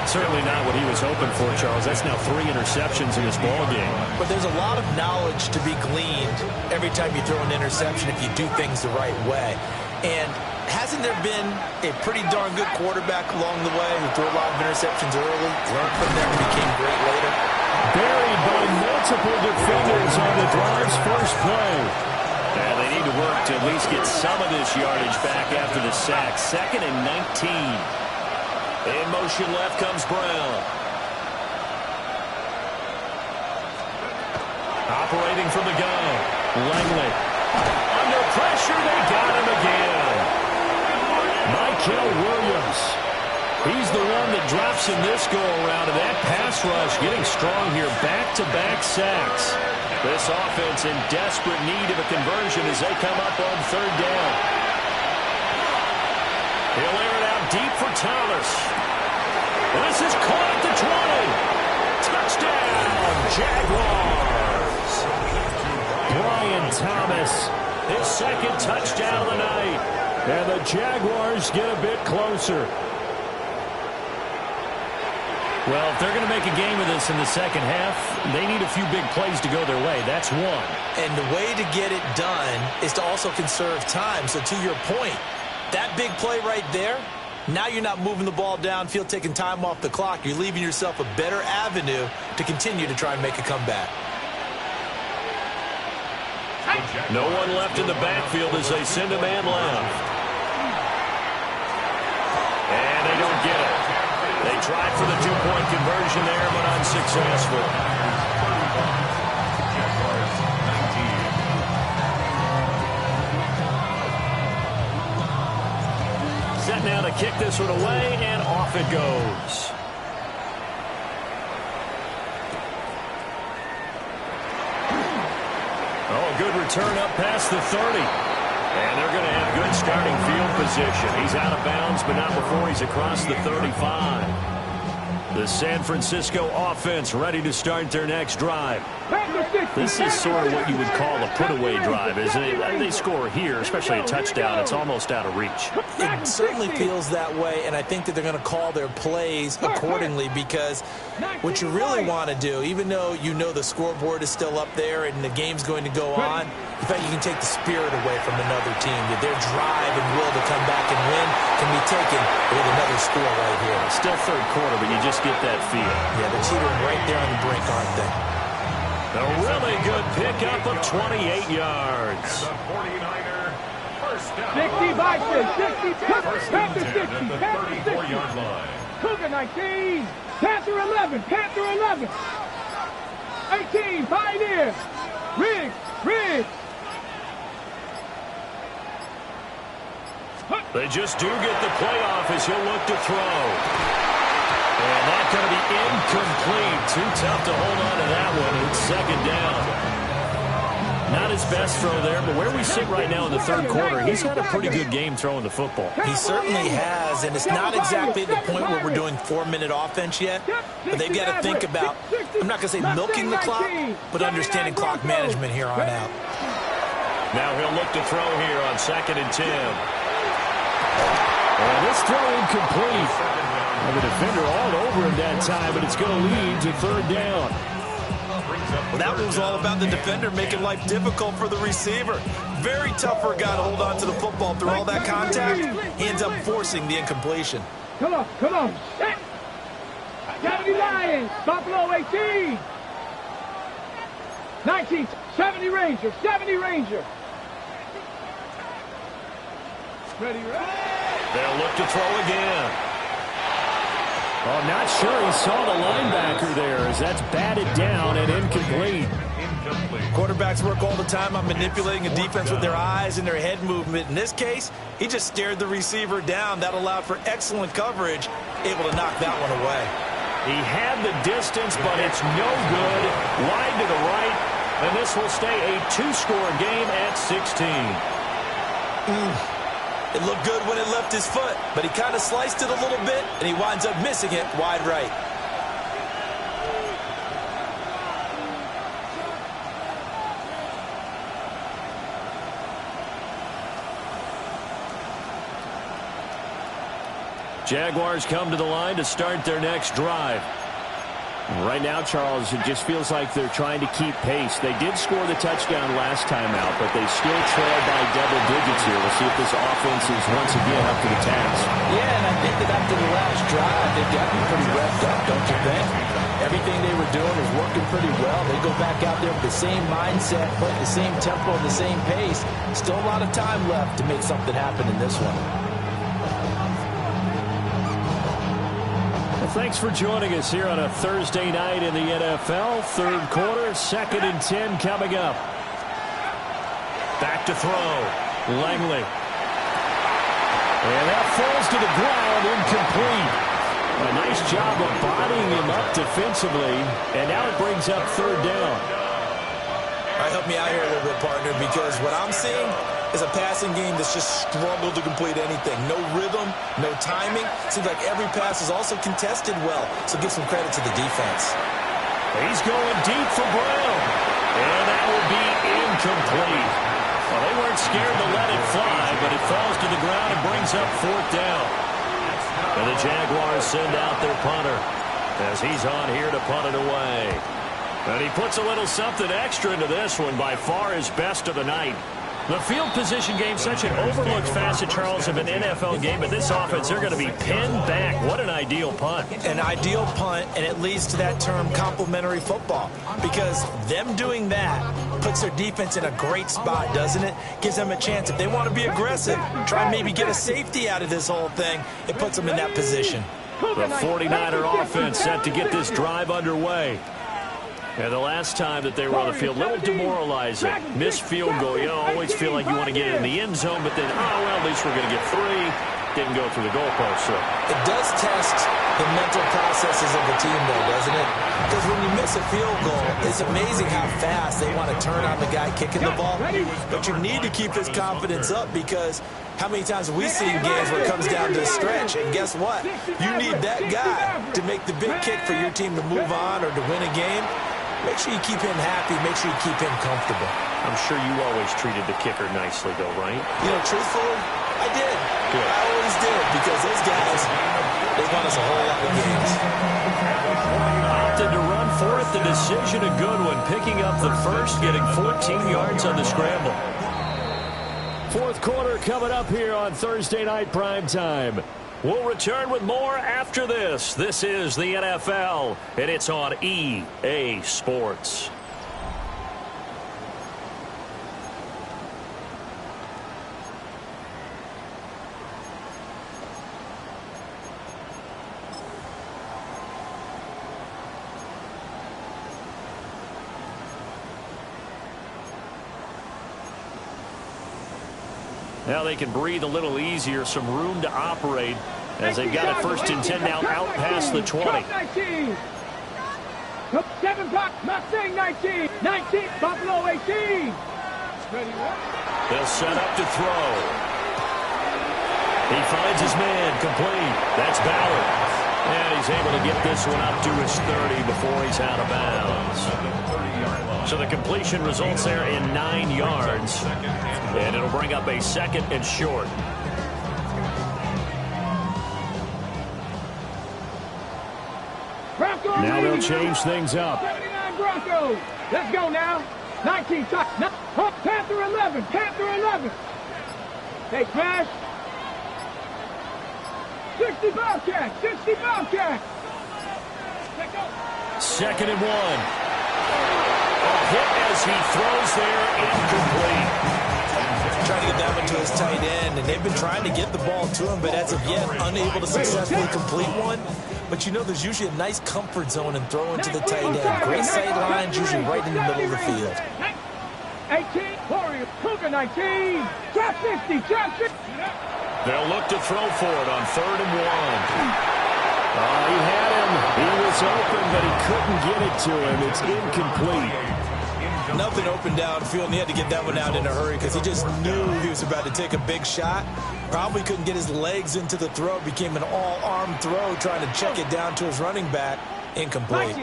Certainly not what he was hoping for, Charles. That's now 3 interceptions in this ballgame. But there's a lot of knowledge to be gleaned every time you throw an interception if you do things the right way. And hasn't there been a pretty darn good quarterback along the way who threw a lot of interceptions early, learned from them, and became great later? Buried by multiple defenders on the drive's first play. And they need to work to at least get some of this yardage back after the sack. 2nd and 19. In motion left comes Brown. Operating from the gun. Langley. Under pressure, they got him again. Michael Williams. He's the one that drops in this go-around, and that pass rush getting strong here. Back-to-back sacks. This offense in desperate need of a conversion as they come up on 3rd down. He'll air it out deep for Thomas. This is caught at the 20. Touchdown, Jaguars. Brian Thomas, his 2nd touchdown of the night. And the Jaguars get a bit closer. Well, if they're going to make a game of this in the second half, they need a few big plays to go their way. That's one. And the way to get it done is to also conserve time. So to your point, that big play right there, now you're not moving the ball downfield, taking time off the clock. You're leaving yourself a better avenue to continue to try and make a comeback. No one left in the backfield as they send a man left. And they don't get it. They tried for the 2-point conversion there, but unsuccessful. Set now to kick this one away, and off it goes. Oh, good return up past the 30. And they're going to have good starting field position. He's out of bounds, but not before he's across the 35. The San Francisco offense ready to start their next drive. This is sort of what you would call a put-away drive, isn't it? They score here, especially a touchdown. It's almost out of reach. It certainly feels that way, and I think that they're going to call their plays accordingly because what you really want to do, even though you know the scoreboard is still up there and the game's going to go on, in fact, you can take the spirit away from another team. Their drive and will to come back and win can be taken with another score right here. Still 3rd quarter, but you just get that feel. Yeah, they're teetering right there on the brink, aren't they? A really good pickup of 28 yards. The 49er, first down. 60 Vikings, 60, Panther 60, At the Panther 60. 34-yard line. Cougar 19, Panther 11, Panther 11. 18, Pioneer. Riggs. They just do get the playoff as he'll look to throw. And that's going to be incomplete. Too tough to hold on to that one. It's 2nd down. Not his best throw there, but where we sit right now in the 3rd quarter, he's had a pretty good game throwing the football. He certainly has, and it's not exactly the point where we're doing 4-minute offense yet, but they've got to think about, I'm not going to say milking the clock, but understanding clock management here on out. Now he'll look to throw here on 2nd and 10. And this throw incomplete. And the defender all over him that time, but it's going to lead to 3rd down. Well, that was all about the defender making life difficult for the receiver. Very tough for a guy to hold on to the football through all that contact. He ends up forcing the incompletion. Come on. Set. 70 Lions, Buffalo 18. 19, 70 Ranger. Ready. They'll look to throw again. Oh, not sure he saw the linebacker there as that's batted down and incomplete. Quarterbacks work all the time on manipulating a defense with their eyes and their head movement. In this case, he just stared the receiver down. That allowed for excellent coverage, able to knock that one away. He had the distance, but it's no good. Wide to the right, and this will stay a 2-score game at 16. It looked good when it left his foot, but he kind of sliced it a little bit, and he winds up missing it wide right. Jaguars come to the line to start their next drive. Right now, Charles, it just feels like they're trying to keep pace. They did score the touchdown last time out, but they still trail by double digits here. We'll see if this offense is once again up to the task. Yeah, and I think that after the last drive, they've got to be pretty revved up, don't you think? Everything they were doing is working pretty well. They go back out there with the same mindset, playing the same tempo, the same pace. Still a lot of time left to make something happen in this one. Thanks for joining us here on a Thursday night in the NFL. Third quarter, 2nd and 10 coming up. Back to throw. Langley. And that falls to the ground, incomplete. A nice job of bodying him up defensively. And now it brings up third down. All right, help me out here a little bit, partner, because what I'm seeing is a passing game that's just struggled to complete anything. No rhythm, no timing. Seems like every pass is also contested well, so give some credit to the defense. He's going deep for Brown, and that will be incomplete. Well, they weren't scared to let it fly, but it falls to the ground and brings up fourth down. And the Jaguars send out their punter as he's on here to punt it away. And he puts a little something extra into this one, by far his best of the night. The field position game, such an overlooked facet, Charles, of an NFL game, but this offense, they're going to be pinned back. What an ideal punt. An ideal punt, and it leads to that term complementary football, because them doing that puts their defense in a great spot, doesn't it? Gives them a chance. If they want to be aggressive, try and maybe get a safety out of this whole thing, it puts them in that position. The 49er offense set to get this drive underway. And the last time that they were on the field, a little demoralizing. Missed field goal. You always feel like you want to get it in the end zone, but then, oh, well, at least we're going to get 3. Didn't go through the goalpost. So it does test the mental processes of the team, though, doesn't it? Because when you miss a field goal, it's amazing how fast they want to turn on the guy kicking the ball. But you need to keep this confidence up, because how many times have we seen games where it comes down to a stretch? And guess what? You need that guy to make the big kick for your team to move on or to win a game. Make sure you keep him happy. Make sure you keep him comfortable. I'm sure you always treated the kicker nicely, though, right? You know, truthfully, I did. Good. I always did, because those guys, they won us a whole lot of games. Opted to run for it. The decision, a good one. Picking up the first, getting 14 yards on the scramble. Fourth quarter coming up here on Thursday Night Primetime. We'll return with more after this. This is the NFL, and it's on EA Sports. Now they can breathe a little easier, some room to operate as they've got it 1st and 10 now out past the 20. 7 Mustang 19, 19, Buffalo 18. They'll set up to throw. He finds his man, complete. That's Ballard. And he's able to get this one up to his 30 before he's out of bounds. So the completion results there in 9 yards. And it'll bring up a 2nd and short. Now they'll change things up. 79 Broncos. Let's go now. 19 touch. Panther 11. Panther 11. Hey, Crash. 60 Bobcat. 60 Bobcat. 2nd and 1. A hit as he throws there, incomplete. Trying to get that one to his tight end, and they've been trying to get the ball to him, but as of yet, unable to successfully complete one. But you know, there's usually a nice comfort zone in throwing to the tight end. Great sight lines, usually right in the middle of the field. 18, Warriors, Cougar 19, drop 50, drop 50. They'll look to throw for it on 3rd and 1. He had him. He was open, but he couldn't get it to him. It's incomplete. Nothing open downfield, and he had to get that one out in a hurry because he just knew he was about to take a big shot. Probably couldn't get his legs into the throw. Became an all-arm throw, trying to check it down to his running back. Incomplete.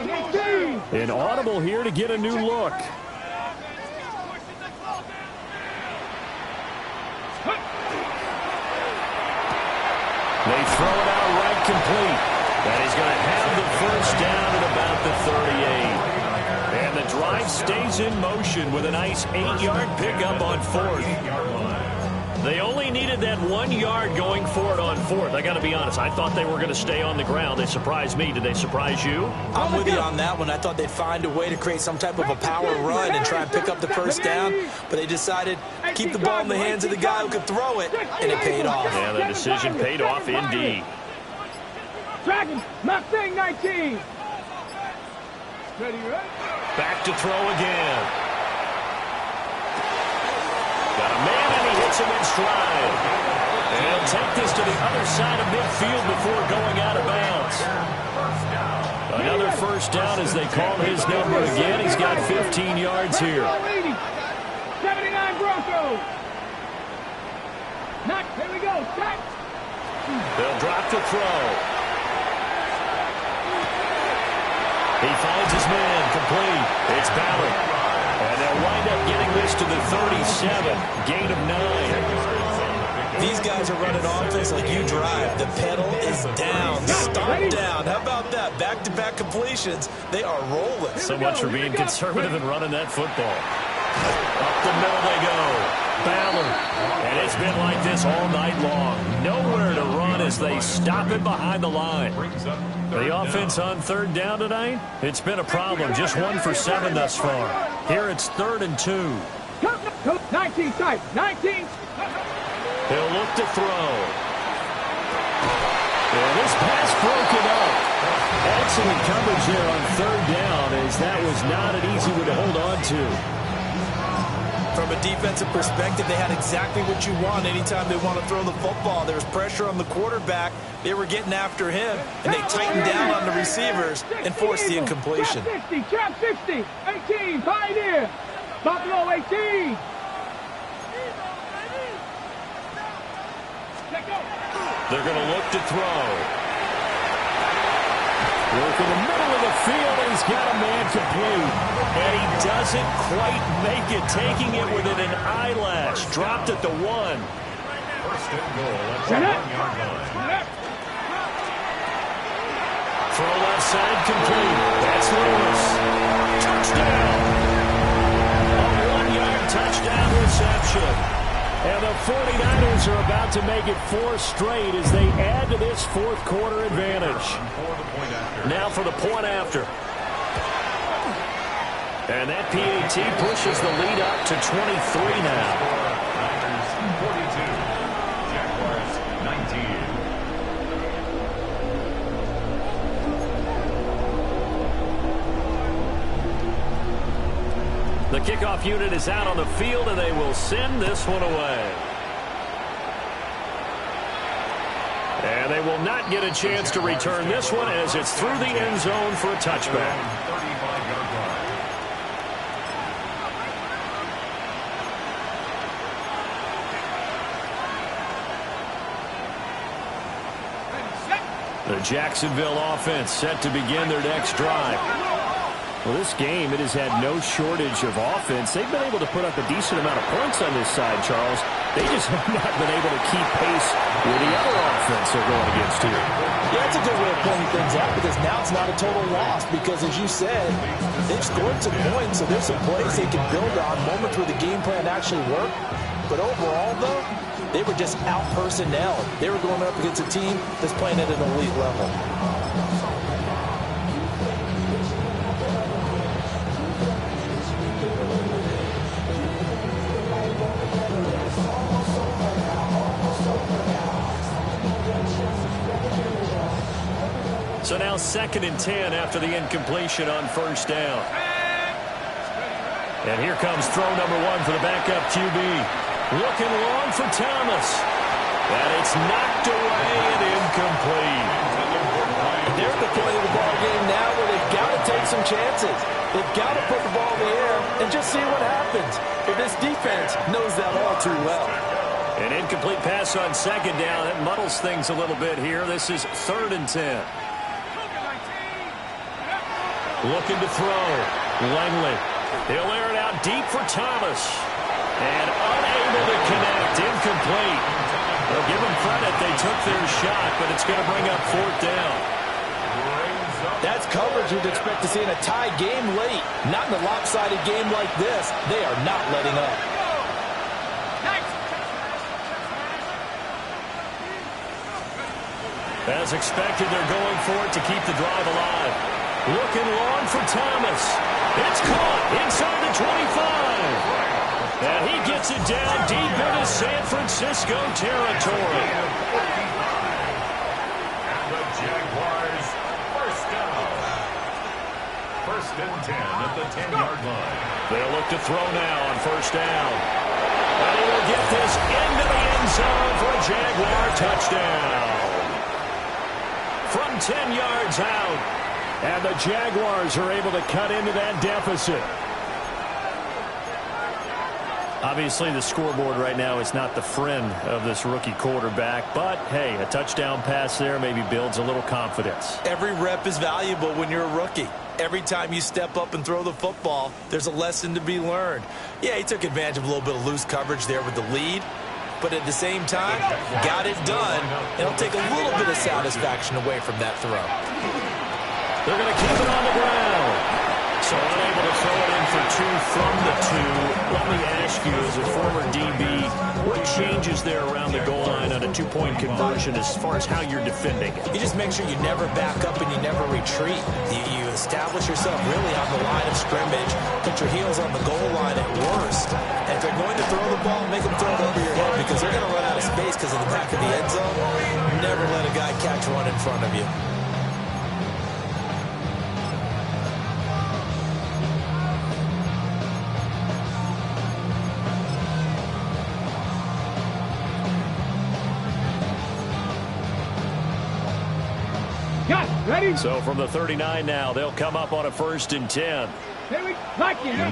An audible here to get a new look. They throw it out right complete. And he's going to have the first down at about the 38. And the drive stays in motion with a nice 8-yard pickup on fourth. They only needed that 1 yard going for it on fourth. I got to be honest, I thought they were going to stay on the ground. They surprised me. Did they surprise you? I'm with you on that one. I thought they'd find a way to create some type of a power run and try and pick up the first down, but they decided to keep the ball in the hands of the guy who could throw it, and it paid off. Yeah, the decision paid off indeed. Dragon, Mustang 19. Ready, right? Back to throw again. Got a man, and he hits him in stride. And he'll take this to the other side of midfield before going out of bounds. Another first down as they call his number again. He's got 15 yards here. 79 Broncos. Here we go. Set. They'll drop the throw. He finds his man, complete. It's Ballard. And they'll wind up getting this to the 37, gain of 9. These guys are running offense like you drive. The pedal is down, start down. How about that? Back-to-back completions. They are rolling. So much for being conservative and running that football. Up the middle they go. Ballard. And it's been like this all night long. Nowhere to run as they stop it behind the line. The offense on third down tonight, it's been a problem. Just 1 for 7 thus far. Here it's 3rd and 2. 19 tight. 19. He'll look to throw. And this pass broken up. Excellent coverage there on third down, as that was not an easy one to hold on to. From a defensive perspective, they had exactly what you want anytime they want to throw the football. There was pressure on the quarterback. They were getting after him, and they tightened down on the receivers and forced the incompletion. Trap 60, 18, Pioneer. Buffalo 18. They're going to look to throw. Work in the middle of the field, and he's got a man complete. And he doesn't quite make it, taking it within an eyelash. Dropped at the 1. First and goal at the 1-yard line. Throw left side complete. That's Lewis. Touchdown. A 1-yard touchdown reception. And the 49ers are about to make it 4 straight as they add to this fourth quarter advantage. Now for the point after. And that PAT pushes the lead up to 23 now. Niners 42. Jaguars 19. The kickoff unit is out on the field, and they will send this one away. And they will not get a chance to return this one as it's through the end zone for a touchback. 35-yard line. The Jacksonville offense set to begin their next drive. Well, this game, it has had no shortage of offense. They've been able to put up a decent amount of points on this side, Charles. They just have not been able to keep pace with the other offense they're going against here. Yeah, that's a good way of playing things out because now it's not a total loss because, as you said, they've scored some points, so there's some plays they can build on, moments where the game plan actually worked. But overall, though, they were just out-personnel. They were going up against a team that's playing at an elite level. So now 2nd and 10 after the incompletion on first down. And here comes throw number 1 for the backup QB. Looking long for Thomas. And it's knocked away and incomplete. They're at the point of the ball game now where they've got to take some chances. They've got to put the ball in the air and just see what happens. But this defense knows that all too well. An incomplete pass on second down. It muddles things a little bit here. This is 3rd and 10. Looking to throw. Langley. He'll air it out deep for Thomas. And unable to connect. Incomplete. They'll give them credit. They took their shot, but it's going to bring up 4th down. That's coverage you'd expect to see in a tie game late. Not in a lopsided game like this. They are not letting up. As expected, they're going for it to keep the drive alive. Looking long for Thomas. It's caught inside the 25. And he gets it down deep into San Francisco territory. And the Jaguars, first down. 1st and 10 at the 10-yard line. They'll look to throw now on 1st down. And he will get this into the end zone for a Jaguar touchdown. From 10 yards out. And the Jaguars are able to cut into that deficit. Obviously, the scoreboard right now is not the friend of this rookie quarterback. But, hey, a touchdown pass there maybe builds a little confidence. Every rep is valuable when you're a rookie. Every time you step up and throw the football, there's a lesson to be learned. Yeah, he took advantage of a little bit of loose coverage there with the lead. But at the same time, got it done. It'll take a little bit of satisfaction away from that throw. They're going to keep it on the ground. So unable to throw it in for 2 from the 2. Let me ask you, as a former DB, what changes there around the goal line on a 2-point conversion as far as how you're defending it? You just make sure you never back up and you never retreat. You establish yourself really on the line of scrimmage, put your heels on the goal line at worst. And if they're going to throw the ball, make them throw it over your head because they're going to run out of space because of the back of the end zone. Never let a guy catch one in front of you. Ready? So from the 39 now, they'll come up on a 1st and 10.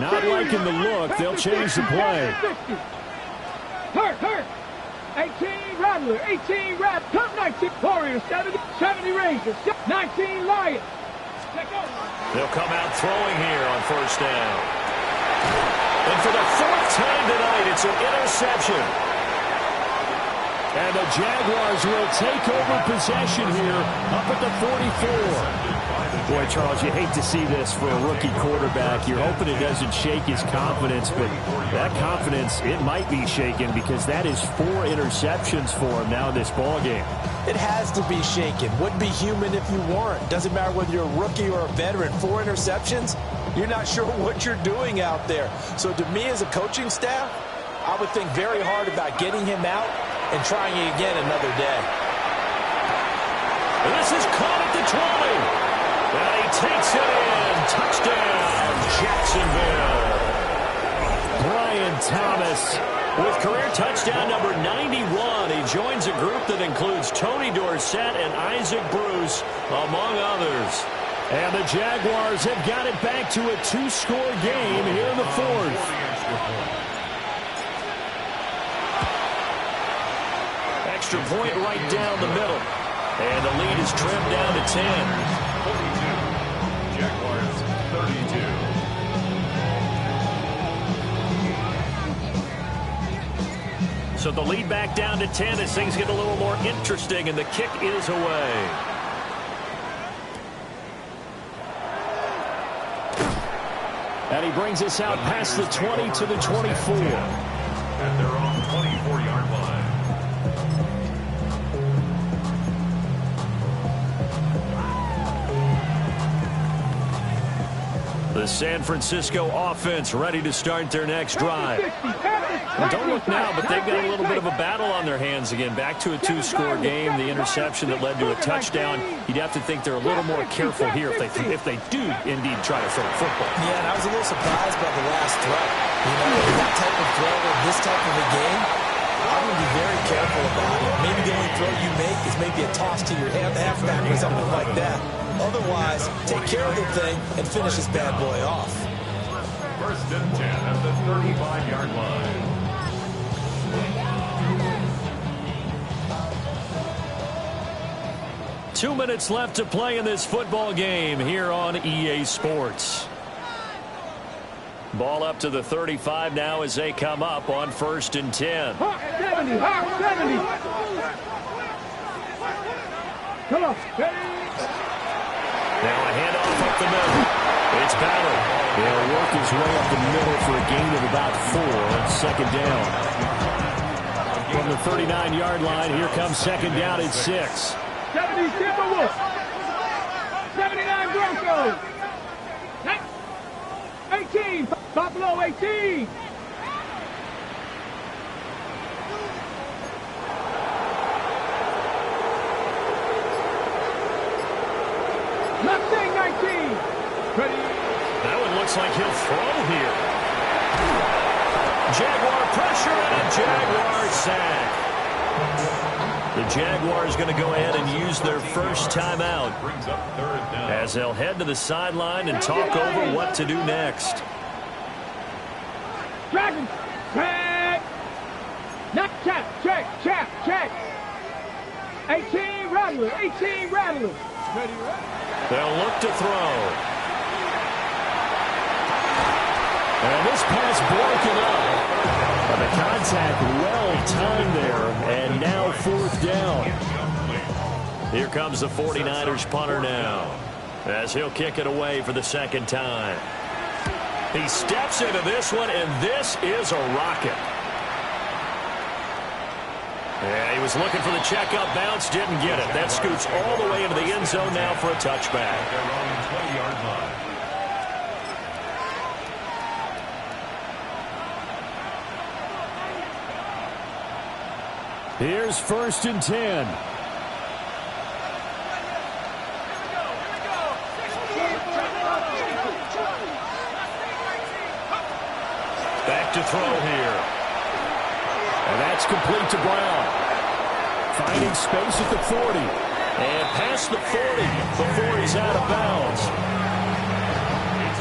Not liking the look. They'll change the play. Hurt. 18 Rattler. 18 Rattler. Top 19 Warriors. 70 Rangers. 19 Lions. They'll come out throwing here on 1st down. And for the 4th time tonight, it's an interception. And the Jaguars will take over possession here up at the 44. Boy, Charles, you hate to see this for a rookie quarterback. You're hoping it doesn't shake his confidence, but that confidence, it might be shaken because that is 4 interceptions for him now in this ballgame. It has to be shaken. Wouldn't be human if you weren't. Doesn't matter whether you're a rookie or a veteran. 4 interceptions, you're not sure what you're doing out there. So to me as a coaching staff, I would think very hard about getting him out and trying it again another day. This is caught at the 20. And he takes it in. Touchdown, Jacksonville. Brian Thomas with career touchdown number 91. He joins a group that includes Tony Dorsett and Isaac Bruce, among others. And the Jaguars have got it back to a 2-score game here in the 4th. Extra point right down the middle. And the lead is trimmed down to 10. 42. Jaguars 32. So the lead back down to 10 as things get a little more interesting, and the kick is away. And he brings us out past the 20 to the 24. At their own 24-yard line. The San Francisco offense ready to start their next drive. And don't look now, but they've got a little bit of a battle on their hands again. Back to a 2-score game. The interception that led to a touchdown. You'd have to think they're a little more careful here if they do indeed try to throw the football. Yeah, and I was a little surprised by the last throw. You know, that type of throw in this type of a game, I'm going to be very careful about it. Maybe the only throw you make is maybe a toss to your halfback or something like that. Otherwise, take care of the thing and finish this bad boy off. First and 10 at the 35-yard line. Two minutes left to play in this football game here on EA Sports. Ball up to the 35 now as they come up on first and 10. Hawk 70, Hawk 70. Come on. Now a handoff up the middle. It's Battle. He'll work his way up the middle for a gain of about 4 on second down. From the 39-yard line, here comes second down at 6. 70 Timberwolves. 79 Broncos. 18 Buffalo 18. Mustang 19. Ready. That one looks like he'll throw here. Jaguar pressure and a Jaguar sack. The Jaguars going to go ahead and use their first timeout as they'll head to the sideline and talk over what to do next. Dragon. Check. Not check. Check. Check. Check. 18 Rattlers. 18 Rattlers. Ready. They'll look to throw. And this pass broken up. The contact well timed there, and now fourth down. Here comes the 49ers punter now, as he'll kick it away for the second time. He steps into this one, and this is a rocket. Yeah, he was looking for the check-up bounce, didn't get it. That scoots all the way into the end zone now for a touchback. Here's first and 10. Back to throw here. And that's complete to Brown. Finding space at the 40. And past the 40 before he's out of bounds.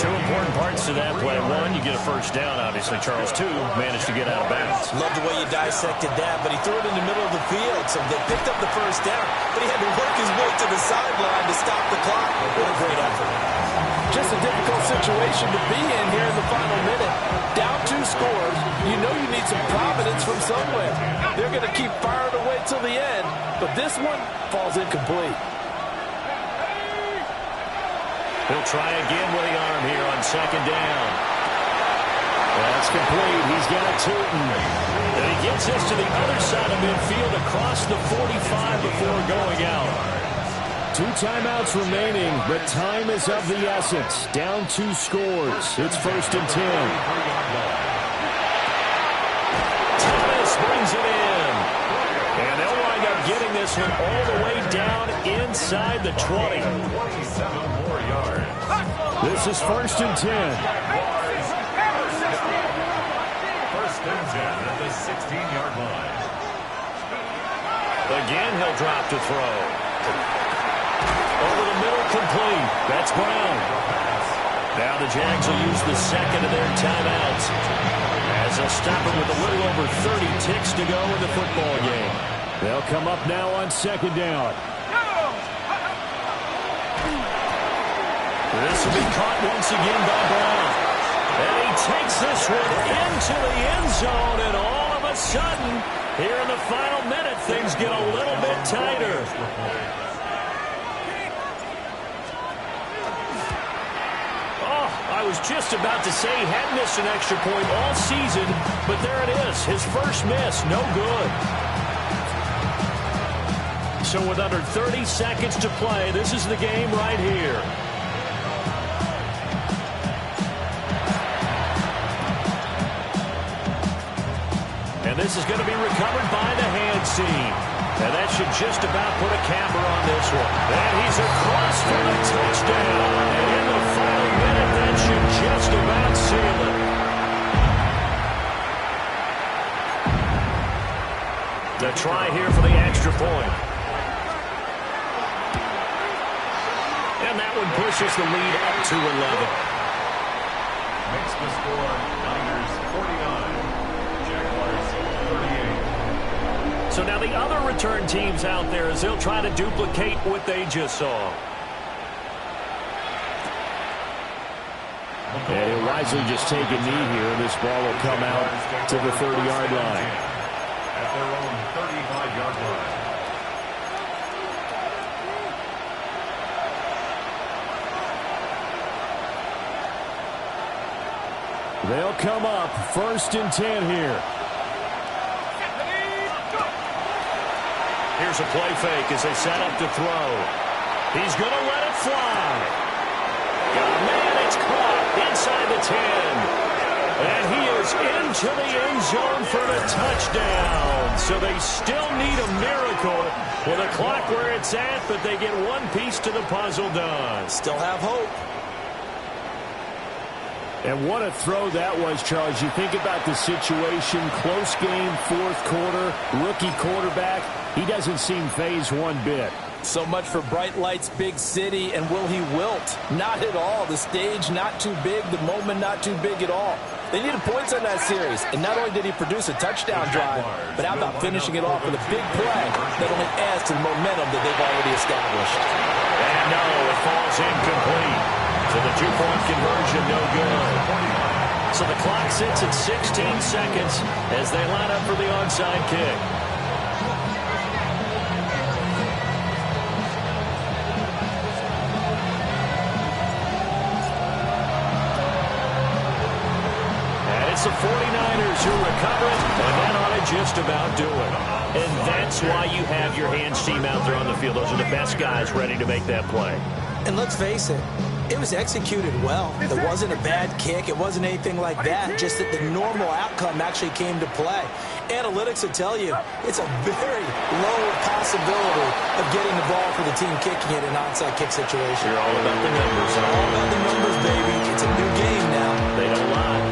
Two important parts to that play. One, you get a first down, obviously. Charles, two, managed to get out of bounds. Love the way you dissected that, but he threw it in the middle of the field, so they picked up the first down, but he had to work his way to the sideline to stop the clock. What a great effort. Just a difficult situation to be in here in the final minute. Down 2 scores, you know you need some providence from somewhere. They're going to keep firing away till the end, but this one falls incomplete. He'll try again with the arm here on second down. That's complete. He's got Tootin. And he gets this to the other side of midfield across the 45 before going out. 2 timeouts remaining, but time is of the essence. Down 2 scores. It's first and 10. Thomas brings it in. And they'll wind up getting this one all the way down inside the 20. 27 more yards. This is first and 10. First and 10 at the 16-yard line. Again, he'll drop to throw. Over the middle, complete. That's Brown. Now the Jags will use the second of their timeouts as they'll stop it with a little over 30 ticks to go in the football game. They'll come up now on second down. This will be caught once again by Brown. And he takes this one into the end zone, and all of a sudden, here in the final minute, things get a little bit tighter. Oh, I was just about to say he had missed an extra point all season, but there it is, his first miss, no good. So with under 30 seconds to play, this is the game right here. And this is going to be recovered by the hand seam. And that should just about put a capper on this one. And he's across for the touchdown. And in the final minute, that should just about seal it. The try here for the extra point. And that one pushes the lead up to 11. Makes the score Niners 49, Jaguars 38. So now the other return teams out there as they'll try to duplicate what they just saw. And he'll wisely just take a knee here. This ball will come out to the 30-yard line. At their own 35-yard line. They'll come up 1st and 10 here. Here's a play fake as they set up to throw. He's going to let it fly. Oh, man, it's caught inside the 10. And he is into the end zone for the touchdown. So they still need a miracle with a clock where it's at, but they get one piece to the puzzle done. Still have hope. And what a throw that was, Charles. You think about the situation, close game, 4th quarter, rookie quarterback. He doesn't seem fazed one bit. So much for bright lights, big city, and will he wilt? Not at all. The stage not too big, the moment not too big at all. They needed points on that series, and not only did he produce a touchdown drive, but how about finishing it off with a big play that only adds to the momentum that they've already established. And no, it falls incomplete. So the 2-point conversion, no good. So the clock sits at 16 seconds as they line up for the onside kick. It's the 49ers who recover it, and that ought to just about do it. And that's why you have your hands team out there on the field. Those are the best guys ready to make that play. And let's face it, it was executed well. It wasn't a bad kick. It wasn't anything like that. Just that the normal outcome actually came to play. Analytics will tell you it's a very low possibility of getting the ball for the team kicking it in an onside kick situation. You're all about the numbers. All about the numbers, baby. It's a new game now. They don't lie.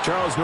Charles